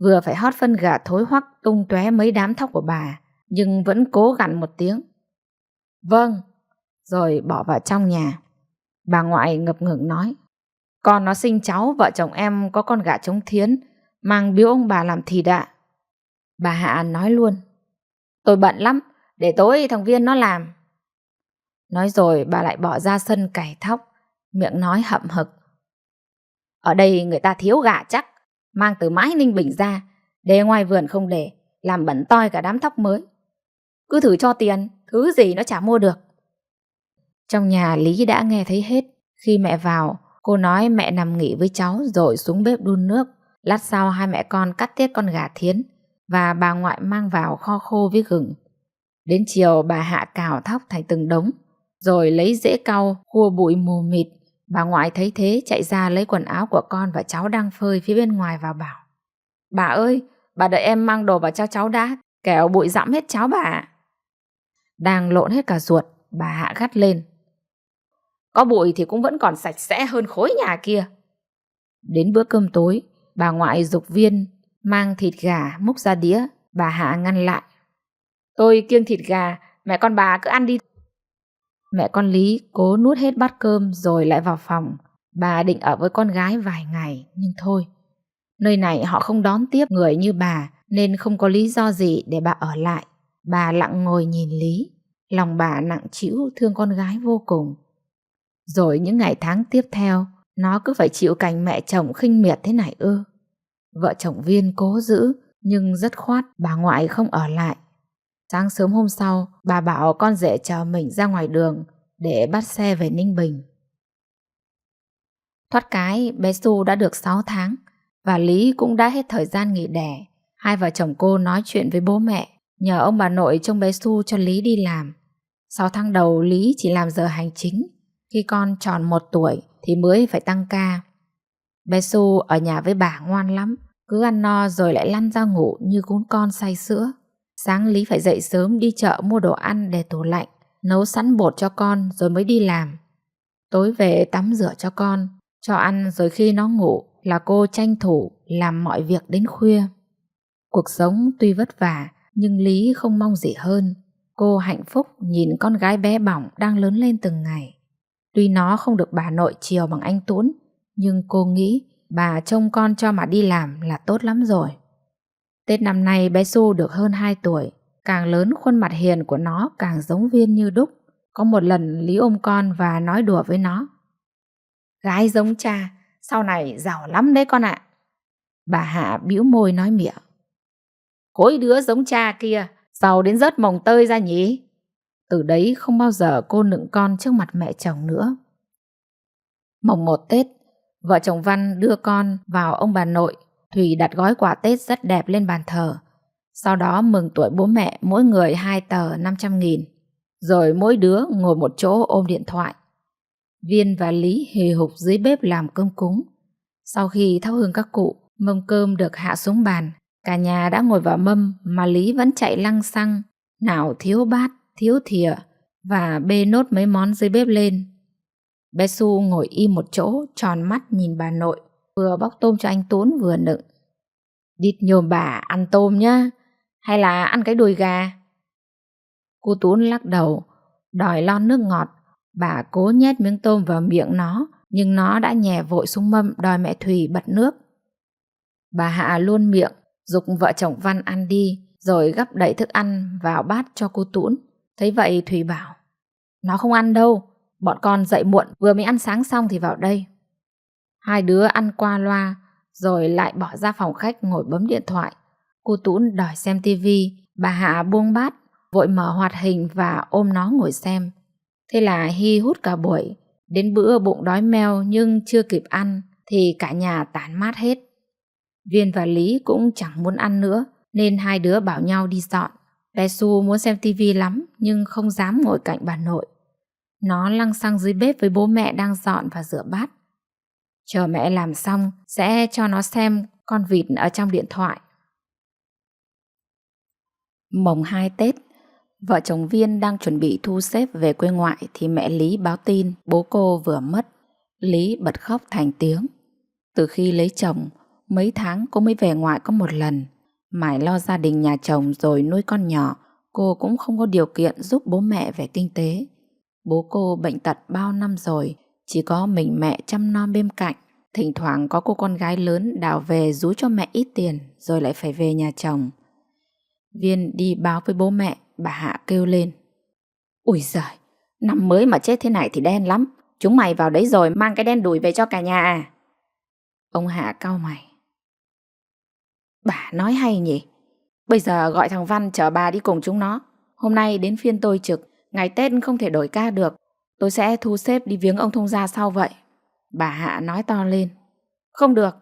[SPEAKER 1] vừa phải hót phân gà thối hoắc tung tóe mấy đám thóc của bà, nhưng vẫn cố gằn một tiếng. Vâng, rồi bỏ vào trong nhà. Bà ngoại ngập ngừng nói. Con nó sinh cháu, vợ chồng em có con gà trống thiến, mang biếu ông bà làm thịt ạ. Bà Hạ nói luôn. Tôi bận lắm, để tối thằng Viên nó làm. Nói rồi bà lại bỏ ra sân cày thóc, miệng nói hậm hực. Ở đây người ta thiếu gà chắc, mang từ mãi Ninh Bình ra, để ngoài vườn không để, làm bẩn toi cả đám thóc mới. Cứ thử cho tiền, thứ gì nó chả mua được. Trong nhà Lý đã nghe thấy hết. Khi mẹ vào, cô nói mẹ nằm nghỉ với cháu rồi xuống bếp đun nước. Lát sau hai mẹ con cắt tiết con gà thiến và bà ngoại mang vào kho khô với gừng. Đến chiều bà Hạ cào thóc thành từng đống, rồi lấy rễ cau khua bụi mù mịt. Bà ngoại thấy thế chạy ra lấy quần áo của con và cháu đang phơi phía bên ngoài vào bảo. Bà ơi, bà đợi em mang đồ vào cho cháu đã, kẻo bụi dẫm hết cháu bà ạ. Đang lộn hết cả ruột, bà Hạ gắt lên. Có bụi thì cũng vẫn còn sạch sẽ hơn khối nhà kia. Đến bữa cơm tối, bà ngoại giục Viên mang thịt gà múc ra đĩa. Bà Hạ ngăn lại. Tôi kiêng thịt gà, mẹ con bà cứ ăn đi. Mẹ con Lý cố nuốt hết bát cơm rồi lại vào phòng. Bà định ở với con gái vài ngày, nhưng thôi. Nơi này họ không đón tiếp người như bà, nên không có lý do gì để bà ở lại. Bà lặng ngồi nhìn Lý. Lòng bà nặng trĩu thương con gái vô cùng. Rồi những ngày tháng tiếp theo, nó cứ phải chịu cảnh mẹ chồng khinh miệt thế này ư? Vợ chồng Viên cố giữ, nhưng dứt khoát bà ngoại không ở lại. Sáng sớm hôm sau, bà bảo con rể chờ mình ra ngoài đường để bắt xe về Ninh Bình. Thoát cái, bé Su đã được 6 tháng và Lý cũng đã hết thời gian nghỉ đẻ. Hai vợ chồng cô nói chuyện với bố mẹ, nhờ ông bà nội trông bé Su cho Lý đi làm. 6 tháng đầu Lý chỉ làm giờ hành chính, khi con tròn 1 tuổi thì mới phải tăng ca. Bé Su ở nhà với bà ngoan lắm, cứ ăn no rồi lại lăn ra ngủ như cún con say sữa. Sáng Lý phải dậy sớm đi chợ mua đồ ăn để tủ lạnh, nấu sẵn bột cho con rồi mới đi làm. Tối về tắm rửa cho con, cho ăn rồi khi nó ngủ là cô tranh thủ làm mọi việc đến khuya. Cuộc sống tuy vất vả nhưng Lý không mong gì hơn. Cô hạnh phúc nhìn con gái bé bỏng đang lớn lên từng ngày. Tuy nó không được bà nội chiều bằng anh Tuấn, nhưng cô nghĩ bà trông con cho mà đi làm là tốt lắm rồi. Tết năm nay bé Su được hơn 2 tuổi, càng lớn khuôn mặt hiền của nó càng giống Viên như đúc. Có một lần Lý ôm con và nói đùa với nó. Gái giống cha, sau này giàu lắm đấy con ạ. Bà Hạ bĩu môi nói mỉa. Khối đứa giống cha kia, giàu đến rớt mồng tơi ra nhỉ? Từ đấy không bao giờ cô nựng con trước mặt mẹ chồng nữa. Mồng 1 Tết, vợ chồng Văn đưa con vào ông bà nội. Thủy đặt gói quà Tết rất đẹp lên bàn thờ. Sau đó mừng tuổi bố mẹ mỗi người 2 tờ 500.000. Rồi mỗi đứa ngồi một chỗ ôm điện thoại. Viên và Lý hì hục dưới bếp làm cơm cúng. Sau khi thắp hương các cụ, mâm cơm được hạ xuống bàn. Cả nhà đã ngồi vào mâm mà Lý vẫn chạy lăng xăng, nào thiếu bát, thiếu thìa và bê nốt mấy món dưới bếp lên. Bé Su ngồi im một chỗ, tròn mắt nhìn bà nội, vừa bóc tôm cho anh Tuấn vừa nựng. Đít nhồm bà ăn tôm nhá, hay là ăn cái đùi gà? Cô Tuấn lắc đầu, đòi lon nước ngọt. Bà cố nhét miếng tôm vào miệng nó, nhưng nó đã nhè vội xuống mâm đòi mẹ Thùy bật nước. Bà Hạ luôn miệng, giục vợ chồng Văn ăn đi, rồi gắp đầy thức ăn vào bát cho cô Tuấn. Thấy vậy Thùy bảo, nó không ăn đâu, bọn con dậy muộn, vừa mới ăn sáng xong thì vào đây. Hai đứa ăn qua loa, rồi lại bỏ ra phòng khách ngồi bấm điện thoại. Cô Tún đòi xem tivi, bà Hạ buông bát, vội mở hoạt hình và ôm nó ngồi xem. Thế là hi hút cả buổi, đến bữa bụng đói meo nhưng chưa kịp ăn thì cả nhà tản mát hết. Viên và Lý cũng chẳng muốn ăn nữa nên hai đứa bảo nhau đi dọn. Bé Su muốn xem tivi lắm nhưng không dám ngồi cạnh bà nội. Nó lăng xăng dưới bếp với bố mẹ đang dọn và rửa bát. Chờ mẹ làm xong sẽ cho nó xem con vịt ở trong điện thoại. Mồng 2 Tết, vợ chồng Viên đang chuẩn bị thu xếp về quê ngoại thì mẹ Lý báo tin bố cô vừa mất. Lý bật khóc thành tiếng. Từ khi lấy chồng, mấy tháng cô mới về ngoại có một lần. Mải lo gia đình nhà chồng rồi nuôi con nhỏ, cô cũng không có điều kiện giúp bố mẹ về kinh tế. Bố cô bệnh tật bao năm rồi, chỉ có mình mẹ chăm nom bên cạnh. Thỉnh thoảng có cô con gái lớn đào về rúi cho mẹ ít tiền rồi lại phải về nhà chồng. Viên đi báo với bố mẹ, bà Hạ kêu lên. Ui giời, năm mới mà chết thế này thì đen lắm. Chúng mày vào đấy rồi mang cái đen đủi về cho cả nhà à? Ông Hạ cau mày. Bà nói hay nhỉ. Bây giờ gọi thằng Văn chở bà đi cùng chúng nó. Hôm nay đến phiên tôi trực, ngày Tết không thể đổi ca được. Tôi sẽ thu xếp đi viếng ông thông gia sau vậy. Bà Hạ nói to lên. Không được,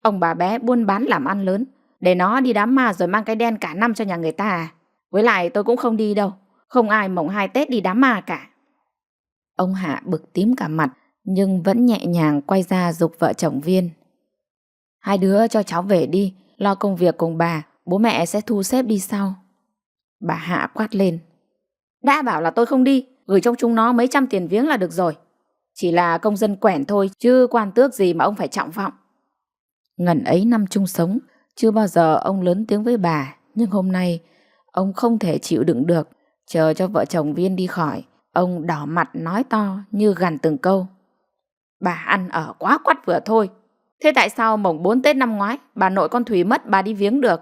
[SPEAKER 1] ông bà bé buôn bán làm ăn lớn, để nó đi đám ma rồi mang cái đen cả năm cho nhà người ta à? Với lại tôi cũng không đi đâu. Không ai mồng 2 Tết đi đám ma cả. Ông Hạ bực tím cả mặt nhưng vẫn nhẹ nhàng quay ra giục vợ chồng Viên. Hai đứa cho cháu về đi, lo công việc cùng bà, bố mẹ sẽ thu xếp đi sau. Bà Hạ quát lên. Đã bảo là tôi không đi, gửi cho chúng nó mấy trăm tiền viếng là được rồi. Chỉ là công dân quẻn thôi chứ quan tước gì mà ông phải trọng vọng. Ngần ấy năm chung sống, chưa bao giờ ông lớn tiếng với bà, nhưng hôm nay ông không thể chịu đựng được. Chờ cho vợ chồng Viên đi khỏi, ông đỏ mặt nói to như gằn từng câu. Bà ăn ở quá quắt vừa thôi. Thế tại sao mồng 4 Tết năm ngoái bà nội con Thủy mất bà đi viếng được?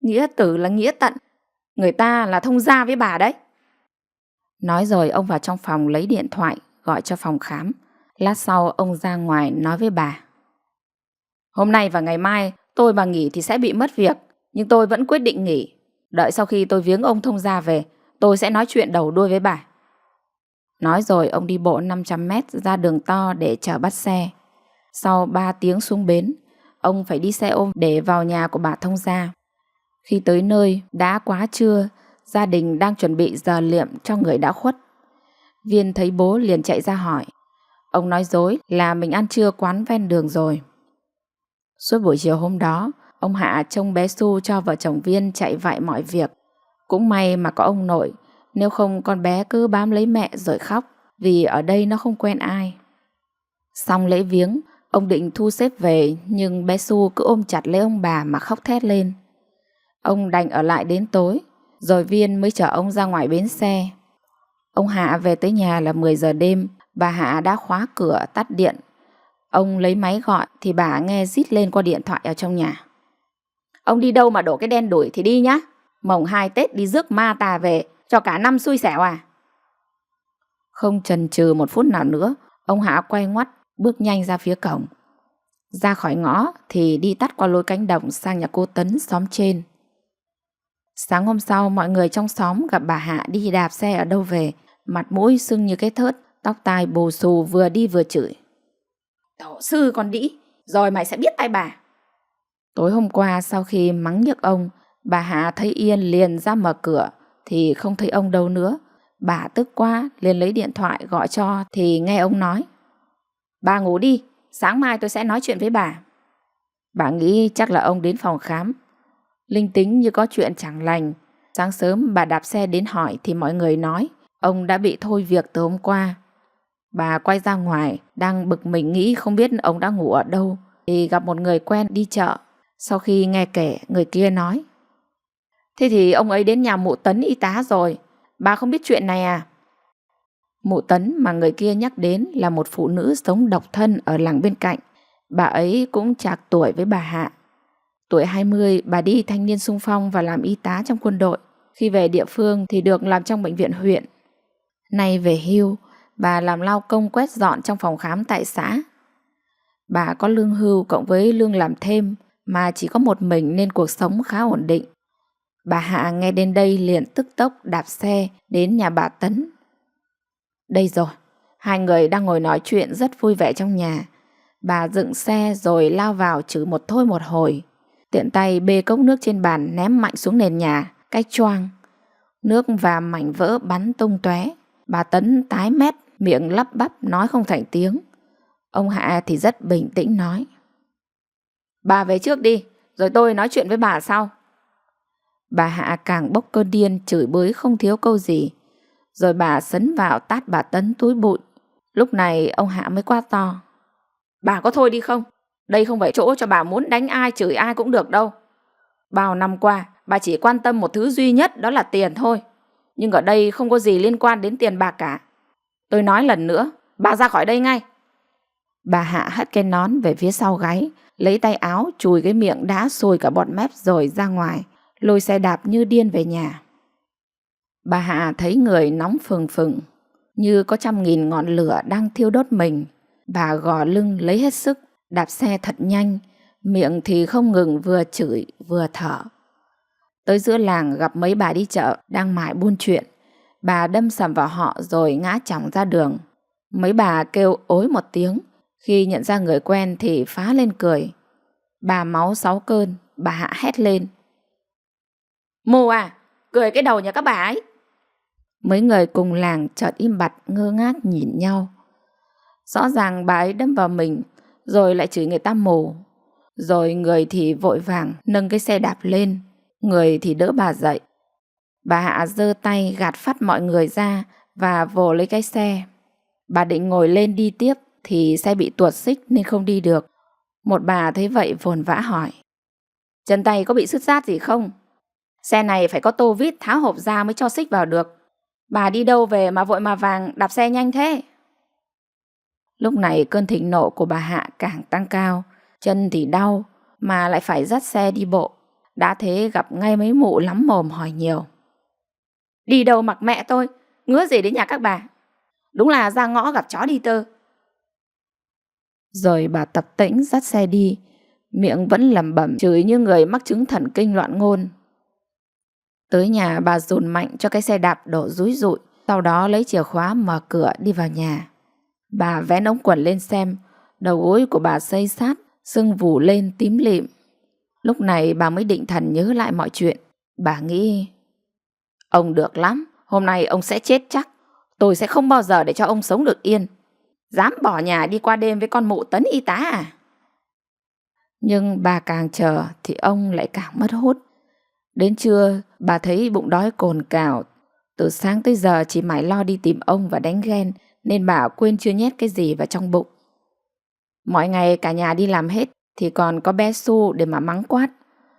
[SPEAKER 1] Nghĩa tử là nghĩa tận, người ta là thông gia với bà đấy. Nói rồi ông vào trong phòng lấy điện thoại gọi cho phòng khám. Lát sau ông ra ngoài nói với bà. Hôm nay và ngày mai tôi mà nghỉ thì sẽ bị mất việc, nhưng tôi vẫn quyết định nghỉ. Đợi sau khi tôi viếng ông thông gia về, tôi sẽ nói chuyện đầu đuôi với bà. Nói rồi ông đi bộ 500 mét ra đường to để chờ bắt xe. Sau 3 tiếng xuống bến, ông phải đi xe ôm để vào nhà của bà thông gia. Khi tới nơi đã quá trưa, gia đình đang chuẩn bị giờ liệm cho người đã khuất. Viên thấy bố liền chạy ra hỏi. Ông nói dối là mình ăn trưa quán ven đường rồi. Suốt buổi chiều hôm đó, ông Hạ trông bé Su cho vợ chồng Viên chạy vạy mọi việc. Cũng may mà có ông nội, nếu không con bé cứ bám lấy mẹ rồi khóc, vì ở đây nó không quen ai. Xong lễ viếng, ông định thu xếp về, nhưng bé Su cứ ôm chặt lấy ông bà mà khóc thét lên. Ông đành ở lại đến tối, rồi Viên mới chở ông ra ngoài bến xe. Ông Hạ về tới nhà là 10 giờ đêm, bà Hạ đã khóa cửa tắt điện. Ông lấy máy gọi thì bà nghe rít lên qua điện thoại ở trong nhà. Ông đi đâu mà đổ cái đen đủi thì đi nhá. Mồng 2 Tết đi rước ma tà về, cho cả năm xui xẻo à? Không chần chừ một phút nào nữa, ông Hạ quay ngoắt, bước nhanh ra phía cổng. Ra khỏi ngõ thì đi tắt qua lối cánh đồng sang nhà cô Tấn xóm trên. Sáng hôm sau, mọi người trong xóm gặp bà Hạ đi đạp xe ở đâu về, mặt mũi sưng như cái thớt, tóc tai bù xù, vừa đi vừa chửi. Tổ sư con đĩ, rồi mày sẽ biết tay bà. Tối hôm qua sau khi mắng nhức ông, bà Hạ thấy Yên liền ra mở cửa thì không thấy ông đâu nữa. Bà tức quá liền lấy điện thoại gọi cho thì nghe ông nói. Bà ngủ đi, sáng mai tôi sẽ nói chuyện với bà. Bà nghĩ chắc là ông đến phòng khám. Linh tính như có chuyện chẳng lành. Sáng sớm bà đạp xe đến hỏi thì mọi người nói ông đã bị thôi việc từ hôm qua. Bà quay ra ngoài, đang bực mình nghĩ không biết ông đã ngủ ở đâu, thì gặp một người quen đi chợ. Sau khi nghe kể, người kia nói. Thế thì ông ấy đến nhà mụ Tấn y tá rồi, bà không biết chuyện này à? Mụ Tấn mà người kia nhắc đến là một phụ nữ sống độc thân ở làng bên cạnh. Bà ấy cũng chạc tuổi với bà Hạ. Tuổi 20, bà đi thanh niên xung phong và làm y tá trong quân đội. Khi về địa phương thì được làm trong bệnh viện huyện. Nay về hưu, bà làm lao công quét dọn trong phòng khám tại xã. Bà có lương hưu cộng với lương làm thêm mà chỉ có một mình nên cuộc sống khá ổn định. Bà Hạ nghe đến đây liền tức tốc đạp xe đến nhà bà Tấn. Đây rồi, hai người đang ngồi nói chuyện rất vui vẻ trong nhà. Bà dựng xe rồi lao vào chửi một thôi một hồi. Tiện tay bê cốc nước trên bàn ném mạnh xuống nền nhà, cái choang. Nước và mảnh vỡ bắn tung tóe. Bà Tấn tái mét, miệng lắp bắp nói không thành tiếng. Ông Hạ thì rất bình tĩnh nói: Bà về trước đi, rồi tôi nói chuyện với bà sau. Bà Hạ càng bốc cơn điên, chửi bới không thiếu câu gì. Rồi bà sấn vào tát bà Tấn túi bụi. Lúc này ông Hạ mới quát to: Bà có thôi đi không? Đây không phải chỗ cho bà muốn đánh ai chửi ai cũng được đâu. Bao năm qua bà chỉ quan tâm một thứ duy nhất, đó là tiền thôi. Nhưng ở đây không có gì liên quan đến tiền bạc cả. Tôi nói lần nữa, bà ra khỏi đây ngay. Bà Hạ hất cái nón về phía sau gáy, lấy tay áo chùi cái miệng đã sôi cả bọt mép rồi ra ngoài, lôi xe đạp như điên về nhà. Bà Hạ thấy người nóng phừng phừng, như có 100.000 ngọn lửa đang thiêu đốt mình. Bà gò lưng lấy hết sức, đạp xe thật nhanh, miệng thì không ngừng vừa chửi vừa thở. Tới giữa làng gặp mấy bà đi chợ đang mải buôn chuyện. Bà đâm sầm vào họ rồi ngã chỏng ra đường. Mấy bà kêu ối một tiếng. Khi nhận ra người quen thì phá lên cười. Bà máu 6 cơn, bà Hạ hét lên: Mù à, cười cái đầu nhà các bà ấy. Mấy người cùng làng chợt im bặt ngơ ngác nhìn nhau. Rõ ràng bà ấy đâm vào mình, rồi lại chửi người ta mù. Rồi người thì vội vàng nâng cái xe đạp lên, người thì đỡ bà dậy. Bà Hạ giơ tay gạt phắt mọi người ra và vồ lấy cái xe. Bà định ngồi lên đi tiếp thì xe bị tuột xích nên không đi được. Một bà thấy vậy vồn vã hỏi: Chân tay có bị sứt rát gì không? Xe này phải có tô vít tháo hộp ra mới cho xích vào được. Bà đi đâu về mà vội mà vàng đạp xe nhanh thế? Lúc này cơn thịnh nộ của bà Hạ càng tăng cao. Chân thì đau mà lại phải dắt xe đi bộ. Đã thế gặp ngay mấy mụ lắm mồm hỏi nhiều. Đi đâu mặc mẹ tôi, ngứa gì đến nhà các bà? Đúng là ra ngõ gặp chó đi tơ. Rồi bà tập tễnh dắt xe đi, miệng vẫn lẩm bẩm chửi như người mắc chứng thần kinh loạn ngôn. Tới nhà bà dồn mạnh cho cái xe đạp đổ rúi rụi, sau đó lấy chìa khóa mở cửa đi vào nhà. Bà vén ống quần lên xem, đầu gối của bà xây sát, sưng vù lên tím lịm. Lúc này bà mới định thần nhớ lại mọi chuyện. Bà nghĩ: Ông được lắm, hôm nay ông sẽ chết chắc. Tôi sẽ không bao giờ để cho ông sống được yên. Dám bỏ nhà đi qua đêm với con mụ Tấn y tá à? Nhưng bà càng chờ thì ông lại càng mất hút. Đến trưa bà thấy bụng đói cồn cào. Từ sáng tới giờ chỉ mải lo đi tìm ông và đánh ghen, nên bà quên chưa nhét cái gì vào trong bụng. Mọi ngày cả nhà đi làm hết thì còn có bé Su để mà mắng quát.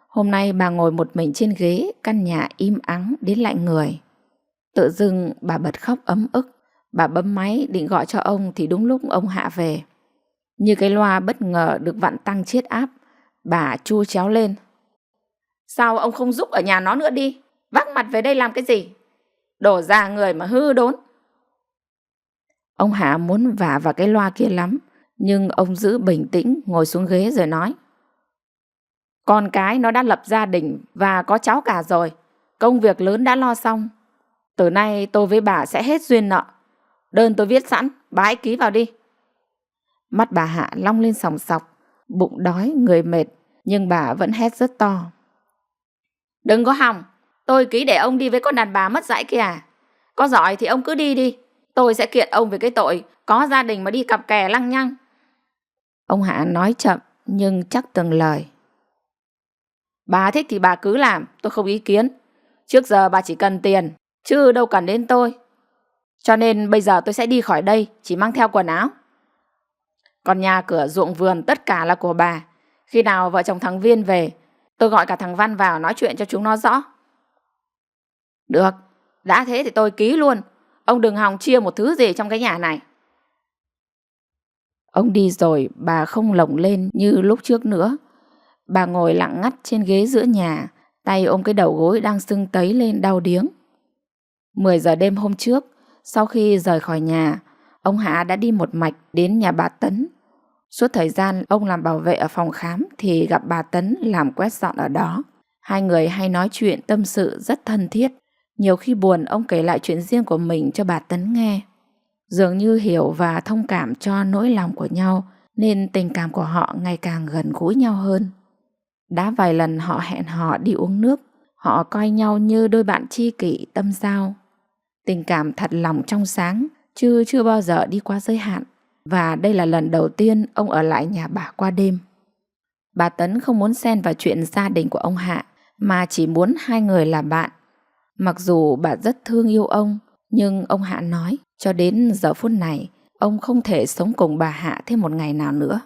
[SPEAKER 1] Hôm nay bà ngồi một mình trên ghế, căn nhà im ắng đến lạnh người. Tự dưng bà bật khóc ấm ức. Bà bấm máy định gọi cho ông thì đúng lúc ông Hạ về. Như cái loa bất ngờ được vặn tăng chiết áp, bà chua chéo lên: Sao ông không giúp ở nhà nó nữa đi? Vác mặt về đây làm cái gì? Đổ già người mà hư đốn. Ông Hạ muốn vả vào cái loa kia lắm, nhưng ông giữ bình tĩnh ngồi xuống ghế rồi nói: Con cái nó đã lập gia đình và có cháu cả rồi. Công việc lớn đã lo xong. Từ nay tôi với bà sẽ hết duyên nợ. Đơn tôi viết sẵn, bà hãy ký vào đi. Mắt bà Hạ long lên sòng sọc, bụng đói người mệt, nhưng bà vẫn hét rất to: Đừng có hòng, tôi ký để ông đi với con đàn bà mất dạy kia à? Có giỏi thì ông cứ đi đi. Tôi sẽ kiện ông về cái tội có gia đình mà đi cặp kè lăng nhăng. Ông Hạ nói chậm nhưng chắc từng lời. Bà thích thì bà cứ làm, tôi không ý kiến. Trước giờ bà chỉ cần tiền, chứ đâu cần đến tôi. Cho nên bây giờ tôi sẽ đi khỏi đây, chỉ mang theo quần áo. Còn nhà cửa ruộng vườn tất cả là của bà. Khi nào vợ chồng thằng Viên về, tôi gọi cả thằng Văn vào nói chuyện cho chúng nó rõ. Được, đã thế thì tôi ký luôn. Ông đừng hòng chia một thứ gì trong cái nhà này. Ông đi rồi bà không lồng lên như lúc trước nữa. Bà ngồi lặng ngắt trên ghế giữa nhà, tay ôm cái đầu gối đang sưng tấy lên đau điếng. 10 giờ đêm hôm trước, sau khi rời khỏi nhà, ông Hạ đã đi một mạch đến nhà bà Tấn. Suốt thời gian ông làm bảo vệ ở phòng khám thì gặp bà Tấn làm quét dọn ở đó. Hai người hay nói chuyện tâm sự rất thân thiết. Nhiều khi buồn ông kể lại chuyện riêng của mình cho bà Tấn nghe. Dường như hiểu và thông cảm cho nỗi lòng của nhau nên tình cảm của họ ngày càng gần gũi nhau hơn. Đã vài lần họ hẹn hò đi uống nước. Họ coi nhau như đôi bạn tri kỷ tâm giao. Tình cảm thật lòng trong sáng chứ chưa bao giờ đi quá giới hạn. Và đây là lần đầu tiên ông ở lại nhà bà qua đêm. Bà Tấn không muốn xen vào chuyện gia đình của ông Hạ mà chỉ muốn hai người là bạn. Mặc dù bà rất thương yêu ông, nhưng ông Hạ nói cho đến giờ phút này ông không thể sống cùng bà Hạ thêm một ngày nào nữa.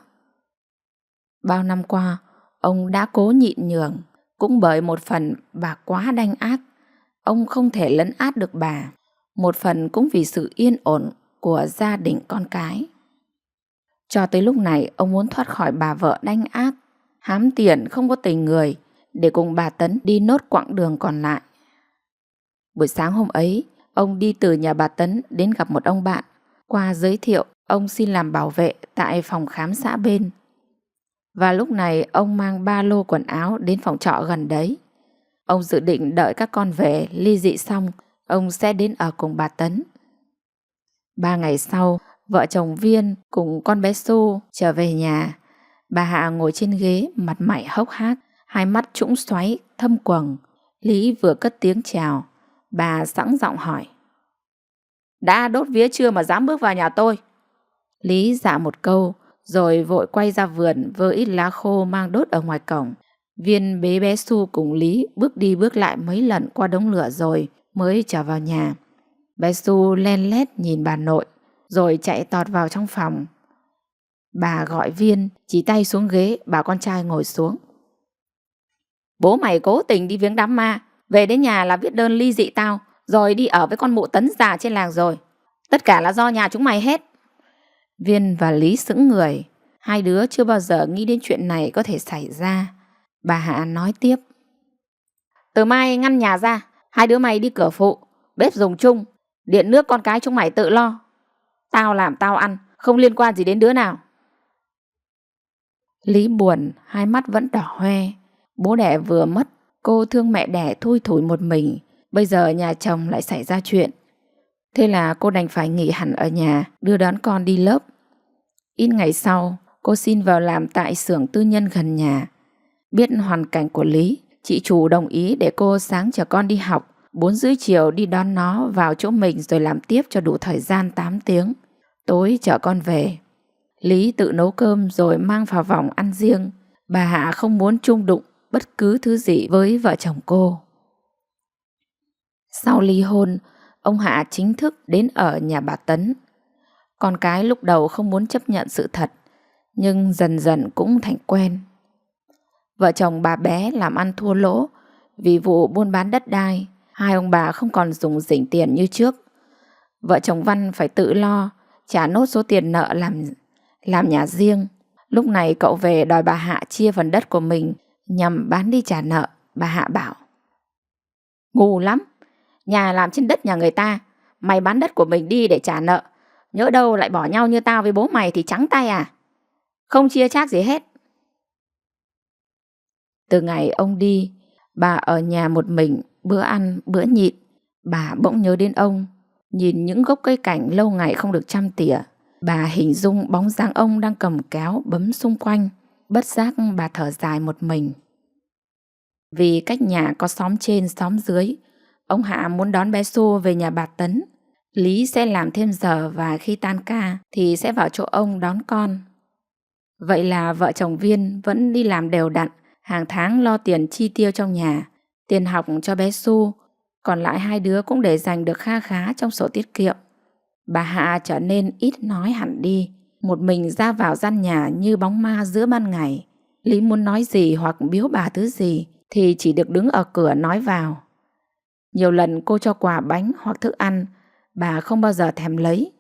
[SPEAKER 1] Bao năm qua ông đã cố nhịn nhường, cũng bởi một phần bà quá đanh ác, ông không thể lấn át được bà, một phần cũng vì sự yên ổn của gia đình con cái. Cho tới lúc này ông muốn thoát khỏi bà vợ đanh ác, hám tiền không có tình người để cùng bà Tấn đi nốt quãng đường còn lại. Buổi sáng hôm ấy, ông đi từ nhà bà Tấn đến gặp một ông bạn. Qua giới thiệu, ông xin làm bảo vệ tại phòng khám xã bên. Và lúc này ông mang ba lô quần áo đến phòng trọ gần đấy. Ông dự định đợi các con về ly dị xong, ông sẽ đến ở cùng bà Tấn. 3 ngày sau, vợ chồng Viên cùng con bé Xu trở về nhà. Bà Hạ ngồi trên ghế, mặt mày hốc hác, hai mắt trũng xoáy, thâm quầng. Lý vừa cất tiếng chào, bà sẵn giọng hỏi: "Đã đốt vía chưa mà dám bước vào nhà tôi?" Lý dạ một câu, rồi vội quay ra vườn vơ ít lá khô mang đốt ở ngoài cổng. Viên bế bé Xu cùng Lý bước đi bước lại mấy lần qua đống lửa rồi mới trở vào nhà. Bé Xu len lét nhìn bà nội, rồi chạy tọt vào trong phòng. Bà gọi Viên, chỉ tay xuống ghế, bảo con trai ngồi xuống. "Bố mày cố tình đi viếng đám ma, về đến nhà là viết đơn ly dị tao, rồi đi ở với con mụ Tấn già trên làng rồi. Tất cả là do nhà chúng mày hết." Viên và Lý sững người. Hai đứa chưa bao giờ nghĩ đến chuyện này có thể xảy ra. Bà Hạ nói tiếp: "Từ mai ngăn nhà ra, hai đứa mày đi cửa phụ, bếp dùng chung, điện nước con cái chúng mày tự lo. Tao làm tao ăn, không liên quan gì đến đứa nào." Lý buồn, hai mắt vẫn đỏ hoe. Bố đẻ vừa mất, cô thương mẹ đẻ thui thủi một mình. Bây giờ nhà chồng lại xảy ra chuyện. Thế là cô đành phải nghỉ hẳn ở nhà, đưa đón con đi lớp. Ít ngày sau, cô xin vào làm tại xưởng tư nhân gần nhà. Biết hoàn cảnh của Lý, chị chủ đồng ý để cô sáng chở con đi học, 4 rưỡi chiều đi đón nó vào chỗ mình rồi làm tiếp cho đủ thời gian 8 tiếng. Tối chở con về. Lý tự nấu cơm rồi mang vào phòng ăn riêng. Bà Hạ không muốn chung đụng bất cứ thứ gì với vợ chồng cô. Sau ly hôn, ông Hạ chính thức đến ở nhà bà Tấn. Con cái lúc đầu không muốn chấp nhận sự thật, nhưng dần dần cũng thành quen. Vợ chồng bà bé làm ăn thua lỗ vì vụ buôn bán đất đai. Hai ông bà không còn dùng rỉnh tiền như trước. Vợ chồng Văn phải tự lo trả nốt số tiền nợ làm nhà riêng. Lúc này cậu về đòi bà Hạ chia phần đất của mình nhằm bán đi trả nợ. Bà Hạ bảo: "Ngu lắm, nhà làm trên đất nhà người ta, mày bán đất của mình đi để trả nợ, nhỡ đâu lại bỏ nhau như tao với bố mày thì trắng tay à? Không chia chác gì hết." Từ ngày ông đi, bà ở nhà một mình, bữa ăn bữa nhịn. Bà bỗng nhớ đến ông. Nhìn những gốc cây cảnh lâu ngày không được chăm tỉa, bà hình dung bóng dáng ông đang cầm kéo bấm xung quanh. Bất giác bà thở dài một mình. Vì cách nhà có xóm trên xóm dưới, ông Hạ muốn đón bé Xu về nhà bà Tấn. Lý sẽ làm thêm giờ và khi tan ca thì sẽ vào chỗ ông đón con. Vậy là vợ chồng Viên vẫn đi làm đều đặn, hàng tháng lo tiền chi tiêu trong nhà, tiền học cho bé Xu, còn lại hai đứa cũng để dành được kha khá trong sổ tiết kiệm. Bà Hạ trở nên ít nói hẳn đi, một mình ra vào gian nhà như bóng ma giữa ban ngày. Lý muốn nói gì hoặc biếu bà thứ gì thì chỉ được đứng ở cửa nói vào. Nhiều lần cô cho quà bánh hoặc thức ăn, bà không bao giờ thèm lấy.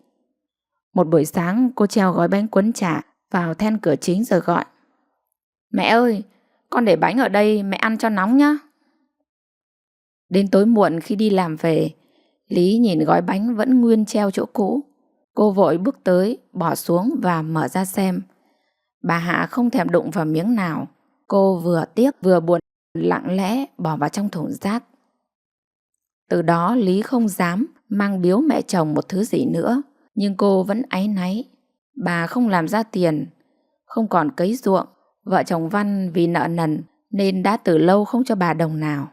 [SPEAKER 1] Một buổi sáng cô treo gói bánh cuốn chả vào then cửa chính rồi gọi: "Mẹ ơi, con để bánh ở đây, mẹ ăn cho nóng nhá." Đến tối muộn khi đi làm về, Lý nhìn gói bánh vẫn nguyên treo chỗ cũ. Cô vội bước tới, bỏ xuống và mở ra xem. Bà Hạ không thèm đụng vào miếng nào. Cô vừa tiếc vừa buồn, lặng lẽ bỏ vào trong thùng rác. Từ đó Lý không dám mang biếu mẹ chồng một thứ gì nữa. Nhưng cô vẫn áy náy. Bà không làm ra tiền, không còn cấy ruộng. Vợ chồng Văn vì nợ nần nên đã từ lâu không cho bà đồng nào.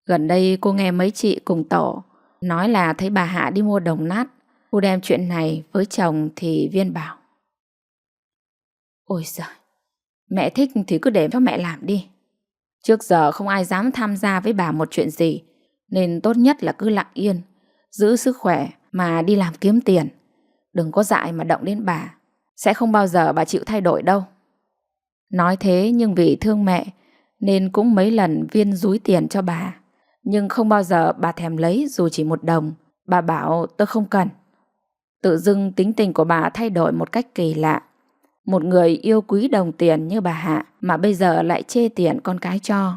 [SPEAKER 1] Gần đây cô nghe mấy chị cùng tổ nói là thấy bà Hạ đi mua đồng nát. Cô đem chuyện này với chồng thì Viên bảo: Ôi giời, mẹ thích thì cứ để cho mẹ làm đi. Trước giờ không ai dám tham gia với bà một chuyện gì, nên tốt nhất là cứ lặng yên, giữ sức khỏe mà đi làm kiếm tiền. Đừng có dại mà động đến bà, sẽ không bao giờ bà chịu thay đổi đâu. Nói thế nhưng vì thương mẹ nên cũng mấy lần Viên dúi tiền cho bà. Nhưng không bao giờ bà thèm lấy dù chỉ 1 đồng. Bà bảo tôi không cần. Tự dưng tính tình của bà thay đổi một cách kỳ lạ. Một người yêu quý đồng tiền như bà Hạ mà bây giờ lại chê tiền con cái cho.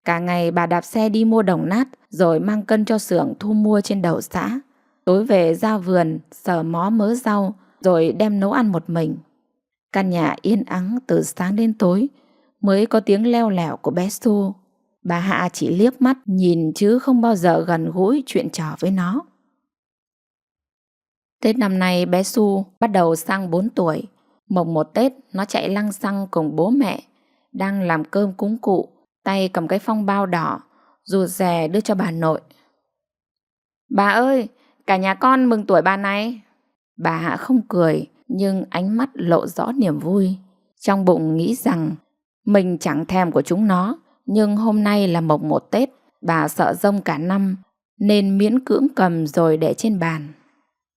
[SPEAKER 1] Cả ngày bà đạp xe đi mua đồng nát rồi mang cân cho xưởng thu mua trên đầu xã. Tối về ra vườn sờ mó mớ rau rồi đem nấu ăn một mình. Căn nhà yên ắng từ sáng đến tối, mới có tiếng leo lẻo của bé Su. Bà Hạ chỉ liếc mắt nhìn chứ không bao giờ gần gũi chuyện trò với nó. Tết năm nay bé Su bắt đầu sang 4 tuổi. Mồng 1 Tết nó chạy lăng xăng cùng bố mẹ, đang làm cơm cúng cụ, tay cầm cái phong bao đỏ, rụt rè đưa cho bà nội. Bà ơi, cả nhà con mừng tuổi bà này. Bà Hạ không cười, nhưng ánh mắt lộ rõ niềm vui. Trong bụng nghĩ rằng mình chẳng thèm của chúng nó, nhưng hôm nay là mồng 1 Tết, bà sợ rông cả năm, nên miễn cưỡng cầm rồi để trên bàn.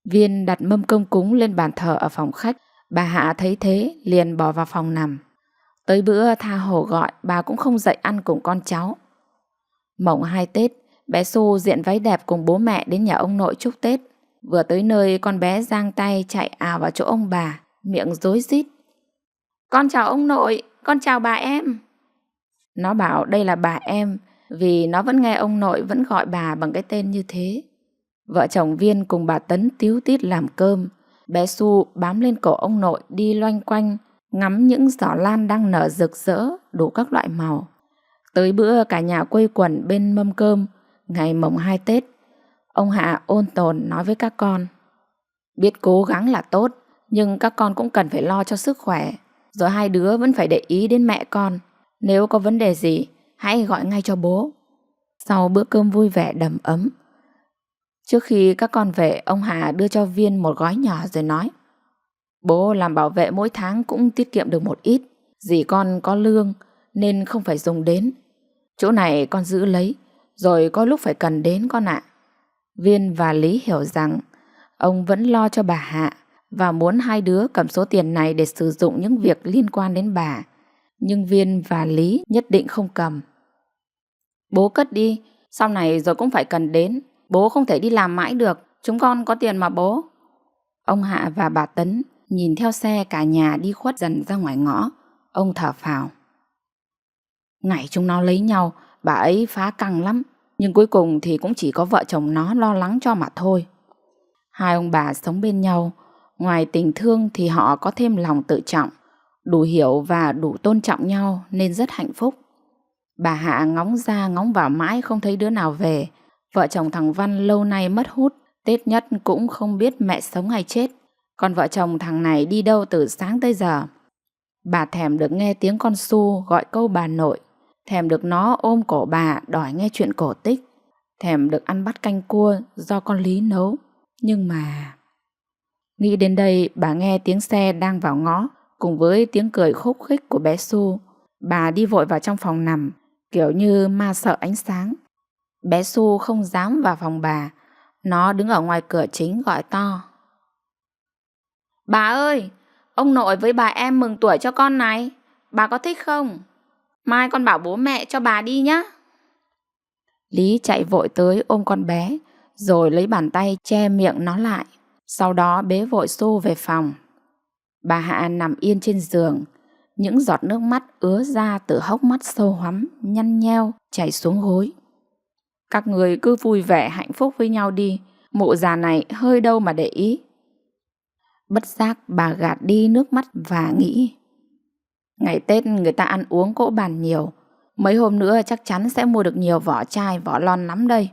[SPEAKER 1] Viên đặt mâm cơm cúng lên bàn thờ ở phòng khách. Bà Hạ thấy thế liền bỏ vào phòng nằm. Tới bữa tha hồ gọi, bà cũng không dậy ăn cùng con cháu. Mồng 2 Tết, bé Su diện váy đẹp cùng bố mẹ đến nhà ông nội chúc Tết. Vừa tới nơi, con bé giang tay chạy ào vào chỗ ông bà, miệng rối rít. Con chào ông nội, con chào bà em. Nó bảo đây là bà em, vì nó vẫn nghe ông nội vẫn gọi bà bằng cái tên như thế. Vợ chồng Viên cùng bà Tấn tíu tít làm cơm. Bé Su bám lên cổ ông nội đi loanh quanh, ngắm những giỏ lan đang nở rực rỡ đủ các loại màu. Tới bữa cả nhà quây quần bên mâm cơm ngày mồng 2 Tết. Ông Hạ ôn tồn nói với các con: Biết cố gắng là tốt, nhưng các con cũng cần phải lo cho sức khỏe. Rồi hai đứa vẫn phải để ý đến mẹ con. Nếu có vấn đề gì, hãy gọi ngay cho bố. Sau bữa cơm vui vẻ đầm ấm, trước khi các con về, ông Hà đưa cho Viên một gói nhỏ rồi nói: Bố làm bảo vệ mỗi tháng cũng tiết kiệm được một ít. Dì con có lương nên không phải dùng đến. Chỗ này con giữ lấy, rồi có lúc phải cần đến con ạ. Viên và Lý hiểu rằng ông vẫn lo cho bà Hạ và muốn hai đứa cầm số tiền này để sử dụng những việc liên quan đến bà. Nhưng Viên và Lý nhất định không cầm. Bố cất đi, sau này rồi cũng phải cần đến. Bố không thể đi làm mãi được, chúng con có tiền mà bố. Ông Hạ và bà Tấn nhìn theo xe cả nhà đi khuất dần ra ngoài ngõ. Ông thở phào. Ngày chúng nó lấy nhau, bà ấy phá căng lắm. Nhưng cuối cùng thì cũng chỉ có vợ chồng nó lo lắng cho mà thôi. Hai ông bà sống bên nhau, ngoài tình thương thì họ có thêm lòng tự trọng, đủ hiểu và đủ tôn trọng nhau nên rất hạnh phúc. Bà Hạ ngóng ra ngóng vào mãi không thấy đứa nào về. Vợ chồng thằng Văn lâu nay mất hút, Tết nhất cũng không biết mẹ sống hay chết. Còn vợ chồng thằng này đi đâu từ sáng tới giờ. Bà thèm được nghe tiếng con Su gọi câu bà nội, thèm được nó ôm cổ bà đòi nghe chuyện cổ tích, thèm được ăn bát canh cua do con Lý nấu. Nhưng mà... Nghĩ đến đây, bà nghe tiếng xe đang vào ngõ cùng với tiếng cười khúc khích của bé Su. Bà đi vội vào trong phòng nằm, kiểu như ma sợ ánh sáng. Bé Su không dám vào phòng bà. Nó đứng ở ngoài cửa chính gọi to: Bà ơi, ông nội với bà em mừng tuổi cho con này. Bà có thích không? Mai con bảo bố mẹ cho bà đi nhá. Lý chạy vội tới ôm con bé, rồi lấy bàn tay che miệng nó lại. Sau đó bế vội Su về phòng. Bà Hạ nằm yên trên giường. Những giọt nước mắt ứa ra từ hốc mắt sâu hoắm, nhăn nheo, chảy xuống gối. Các người cứ vui vẻ hạnh phúc với nhau đi. Mụ già này hơi đâu mà để ý. Bất giác bà gạt đi nước mắt và nghĩ, ngày Tết người ta ăn uống cỗ bàn nhiều, mấy hôm nữa chắc chắn sẽ mua được nhiều vỏ chai vỏ lon lắm đây.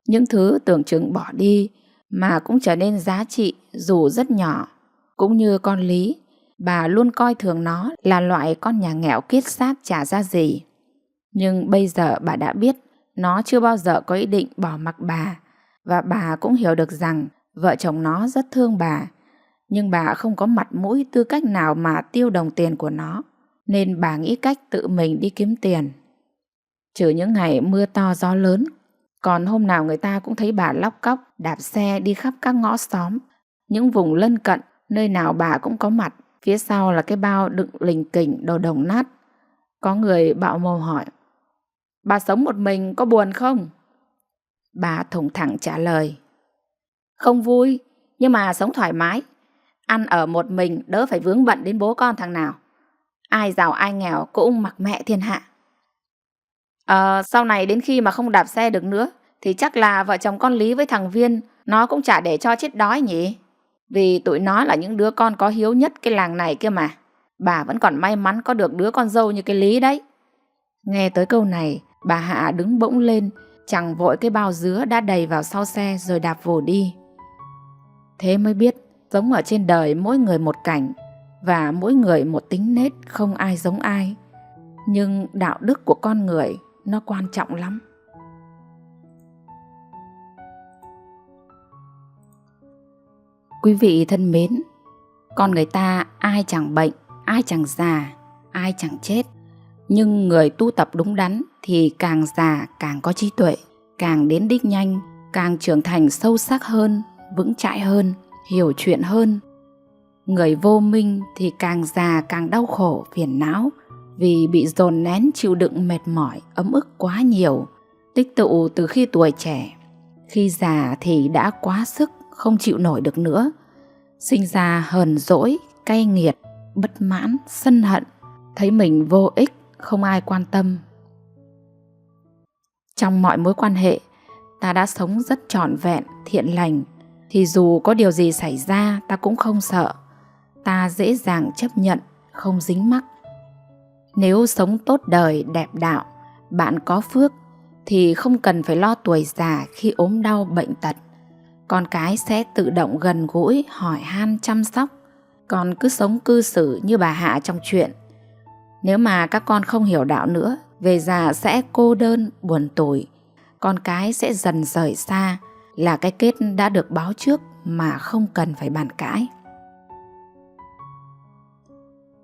[SPEAKER 1] Những thứ tưởng chừng bỏ đi mà cũng trở nên giá trị dù rất nhỏ. Cũng như con Lý, bà luôn coi thường nó là loại con nhà nghèo kiết xác chả ra gì. Nhưng bây giờ bà đã biết nó chưa bao giờ có ý định bỏ mặc bà, và bà cũng hiểu được rằng vợ chồng nó rất thương bà. Nhưng bà không có mặt mũi tư cách nào mà tiêu đồng tiền của nó, nên bà nghĩ cách tự mình đi kiếm tiền. Trừ những ngày mưa to gió lớn, còn hôm nào người ta cũng thấy bà lóc cóc đạp xe đi khắp các ngõ xóm, những vùng lân cận, nơi nào bà cũng có mặt. Phía sau là cái bao đựng lình kình đồ đồng nát. Có người bạo mồm hỏi, bà sống một mình có buồn không? Bà thủng thẳng trả lời, không vui, nhưng mà sống thoải mái. Ăn ở một mình đỡ phải vướng bận đến bố con thằng nào. Ai giàu ai nghèo cũng mặc mẹ thiên hạ. Sau này đến khi mà không đạp xe được nữa thì chắc là vợ chồng con Lý với thằng Viên nó cũng chả để cho chết đói nhỉ. Vì tụi nó là những đứa con có hiếu nhất cái làng này kia mà. Bà vẫn còn may mắn có được đứa con dâu như cái Lý đấy. Nghe tới câu này, bà Hạ đứng bỗng lên, chẳng vội cái bao dứa đã đầy vào sau xe rồi đạp vồ đi. Thế mới biết sống ở trên đời mỗi người một cảnh, và mỗi người một tính nết, không ai giống ai. Nhưng đạo đức của con người nó quan trọng lắm. Quý vị thân mến, con người ta ai chẳng bệnh, ai chẳng già, ai chẳng chết. Nhưng người tu tập đúng đắn thì càng già càng có trí tuệ, càng đến đích nhanh, càng trưởng thành sâu sắc hơn, vững chãi hơn, hiểu chuyện hơn. Người vô minh thì càng già càng đau khổ, phiền não, vì bị dồn nén chịu đựng mệt mỏi, ấm ức quá nhiều, tích tụ từ khi tuổi trẻ. Khi già thì đã quá sức, không chịu nổi được nữa, sinh ra hờn dỗi, cay nghiệt, bất mãn, sân hận, thấy mình vô ích, không ai quan tâm. Trong mọi mối quan hệ, ta đã sống rất trọn vẹn, thiện lành, thì dù có điều gì xảy ra ta cũng không sợ. Ta dễ dàng chấp nhận, không dính mắc. Nếu sống tốt đời, đẹp đạo, bạn có phước, thì không cần phải lo tuổi già khi ốm đau bệnh tật. Con cái sẽ tự động gần gũi, hỏi han chăm sóc. Còn cứ sống cư xử như bà Hạ trong chuyện. Nếu mà các con không hiểu đạo nữa, về già sẽ cô đơn, buồn tủi. Con cái sẽ dần rời xa, là cái kết đã được báo trước mà không cần phải bàn cãi.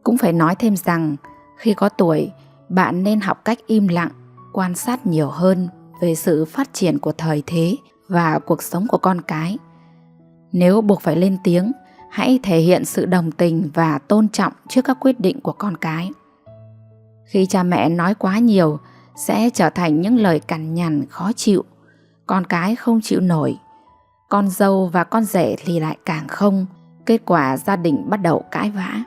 [SPEAKER 1] Cũng phải nói thêm rằng, khi có tuổi, bạn nên học cách im lặng, quan sát nhiều hơn về sự phát triển của thời thế và cuộc sống của con cái. Nếu buộc phải lên tiếng, hãy thể hiện sự đồng tình và tôn trọng trước các quyết định của con cái. Khi cha mẹ nói quá nhiều, sẽ trở thành những lời cằn nhằn khó chịu. Con cái không chịu nổi. Con dâu và con rể thì lại càng không. Kết quả gia đình bắt đầu cãi vã.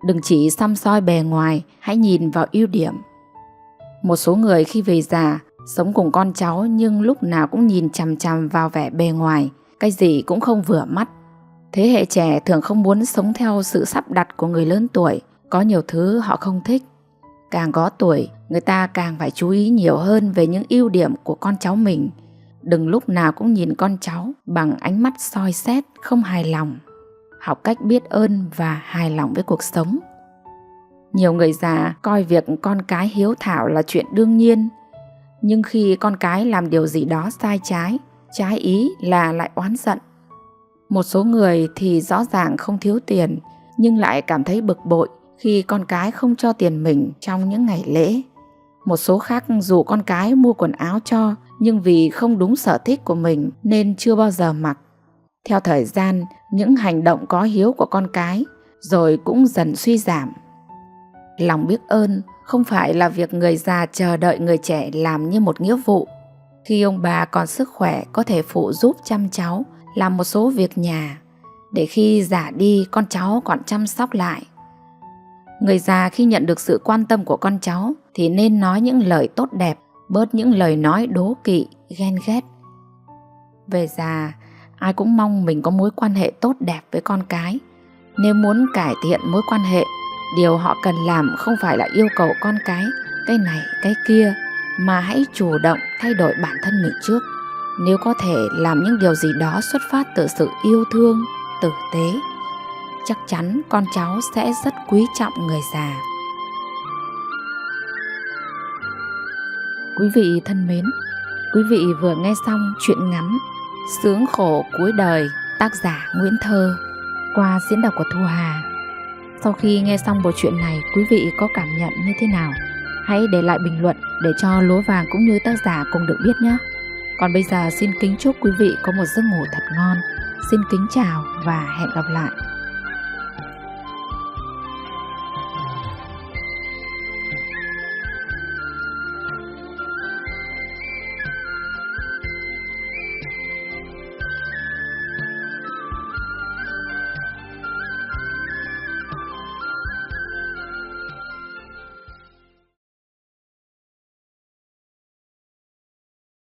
[SPEAKER 1] Đừng chỉ săm soi bề ngoài, hãy nhìn vào ưu điểm. Một số người khi về già, sống cùng con cháu nhưng lúc nào cũng nhìn chằm chằm vào vẻ bề ngoài, cái gì cũng không vừa mắt. Thế hệ trẻ thường không muốn sống theo sự sắp đặt của người lớn tuổi, có nhiều thứ họ không thích. Càng có tuổi, người ta càng phải chú ý nhiều hơn về những ưu điểm của con cháu mình. Đừng lúc nào cũng nhìn con cháu bằng ánh mắt soi xét, không hài lòng. Học cách biết ơn và hài lòng với cuộc sống. Nhiều người già coi việc con cái hiếu thảo là chuyện đương nhiên, nhưng khi con cái làm điều gì đó sai trái, trái ý là lại oán giận. Một số người thì rõ ràng không thiếu tiền, nhưng lại cảm thấy bực bội khi con cái không cho tiền mình trong những ngày lễ. Một số khác dù con cái mua quần áo cho, nhưng vì không đúng sở thích của mình nên chưa bao giờ mặc. Theo thời gian, những hành động có hiếu của con cái rồi cũng dần suy giảm. Lòng biết ơn không phải là việc người già chờ đợi người trẻ làm như một nghĩa vụ. Khi ông bà còn sức khỏe có thể phụ giúp chăm cháu, làm một số việc nhà, để khi già đi con cháu còn chăm sóc lại. Người già khi nhận được sự quan tâm của con cháu thì nên nói những lời tốt đẹp, bớt những lời nói đố kỵ, ghen ghét. Về già, ai cũng mong mình có mối quan hệ tốt đẹp với con cái, Nếu muốn cải thiện mối quan hệ, điều họ cần làm không phải là yêu cầu con cái này, cái kia, mà hãy chủ động thay đổi bản thân mình trước. Nếu có thể làm những điều gì đó xuất phát từ sự yêu thương, tử tế, chắc chắn con cháu sẽ rất quý trọng người già. Quý vị thân mến, quý vị vừa nghe xong truyện ngắn Sướng khổ cuối đời, tác giả Nguyễn Thơ, qua diễn đọc của Thu Hà. Sau khi nghe xong bộ truyện này, quý vị có cảm nhận như thế nào? Hãy để lại bình luận để cho Lúa Vàng cũng như tác giả cùng được biết nhé. Còn bây giờ xin kính chúc quý vị có một giấc ngủ thật ngon. Xin kính chào và hẹn gặp lại.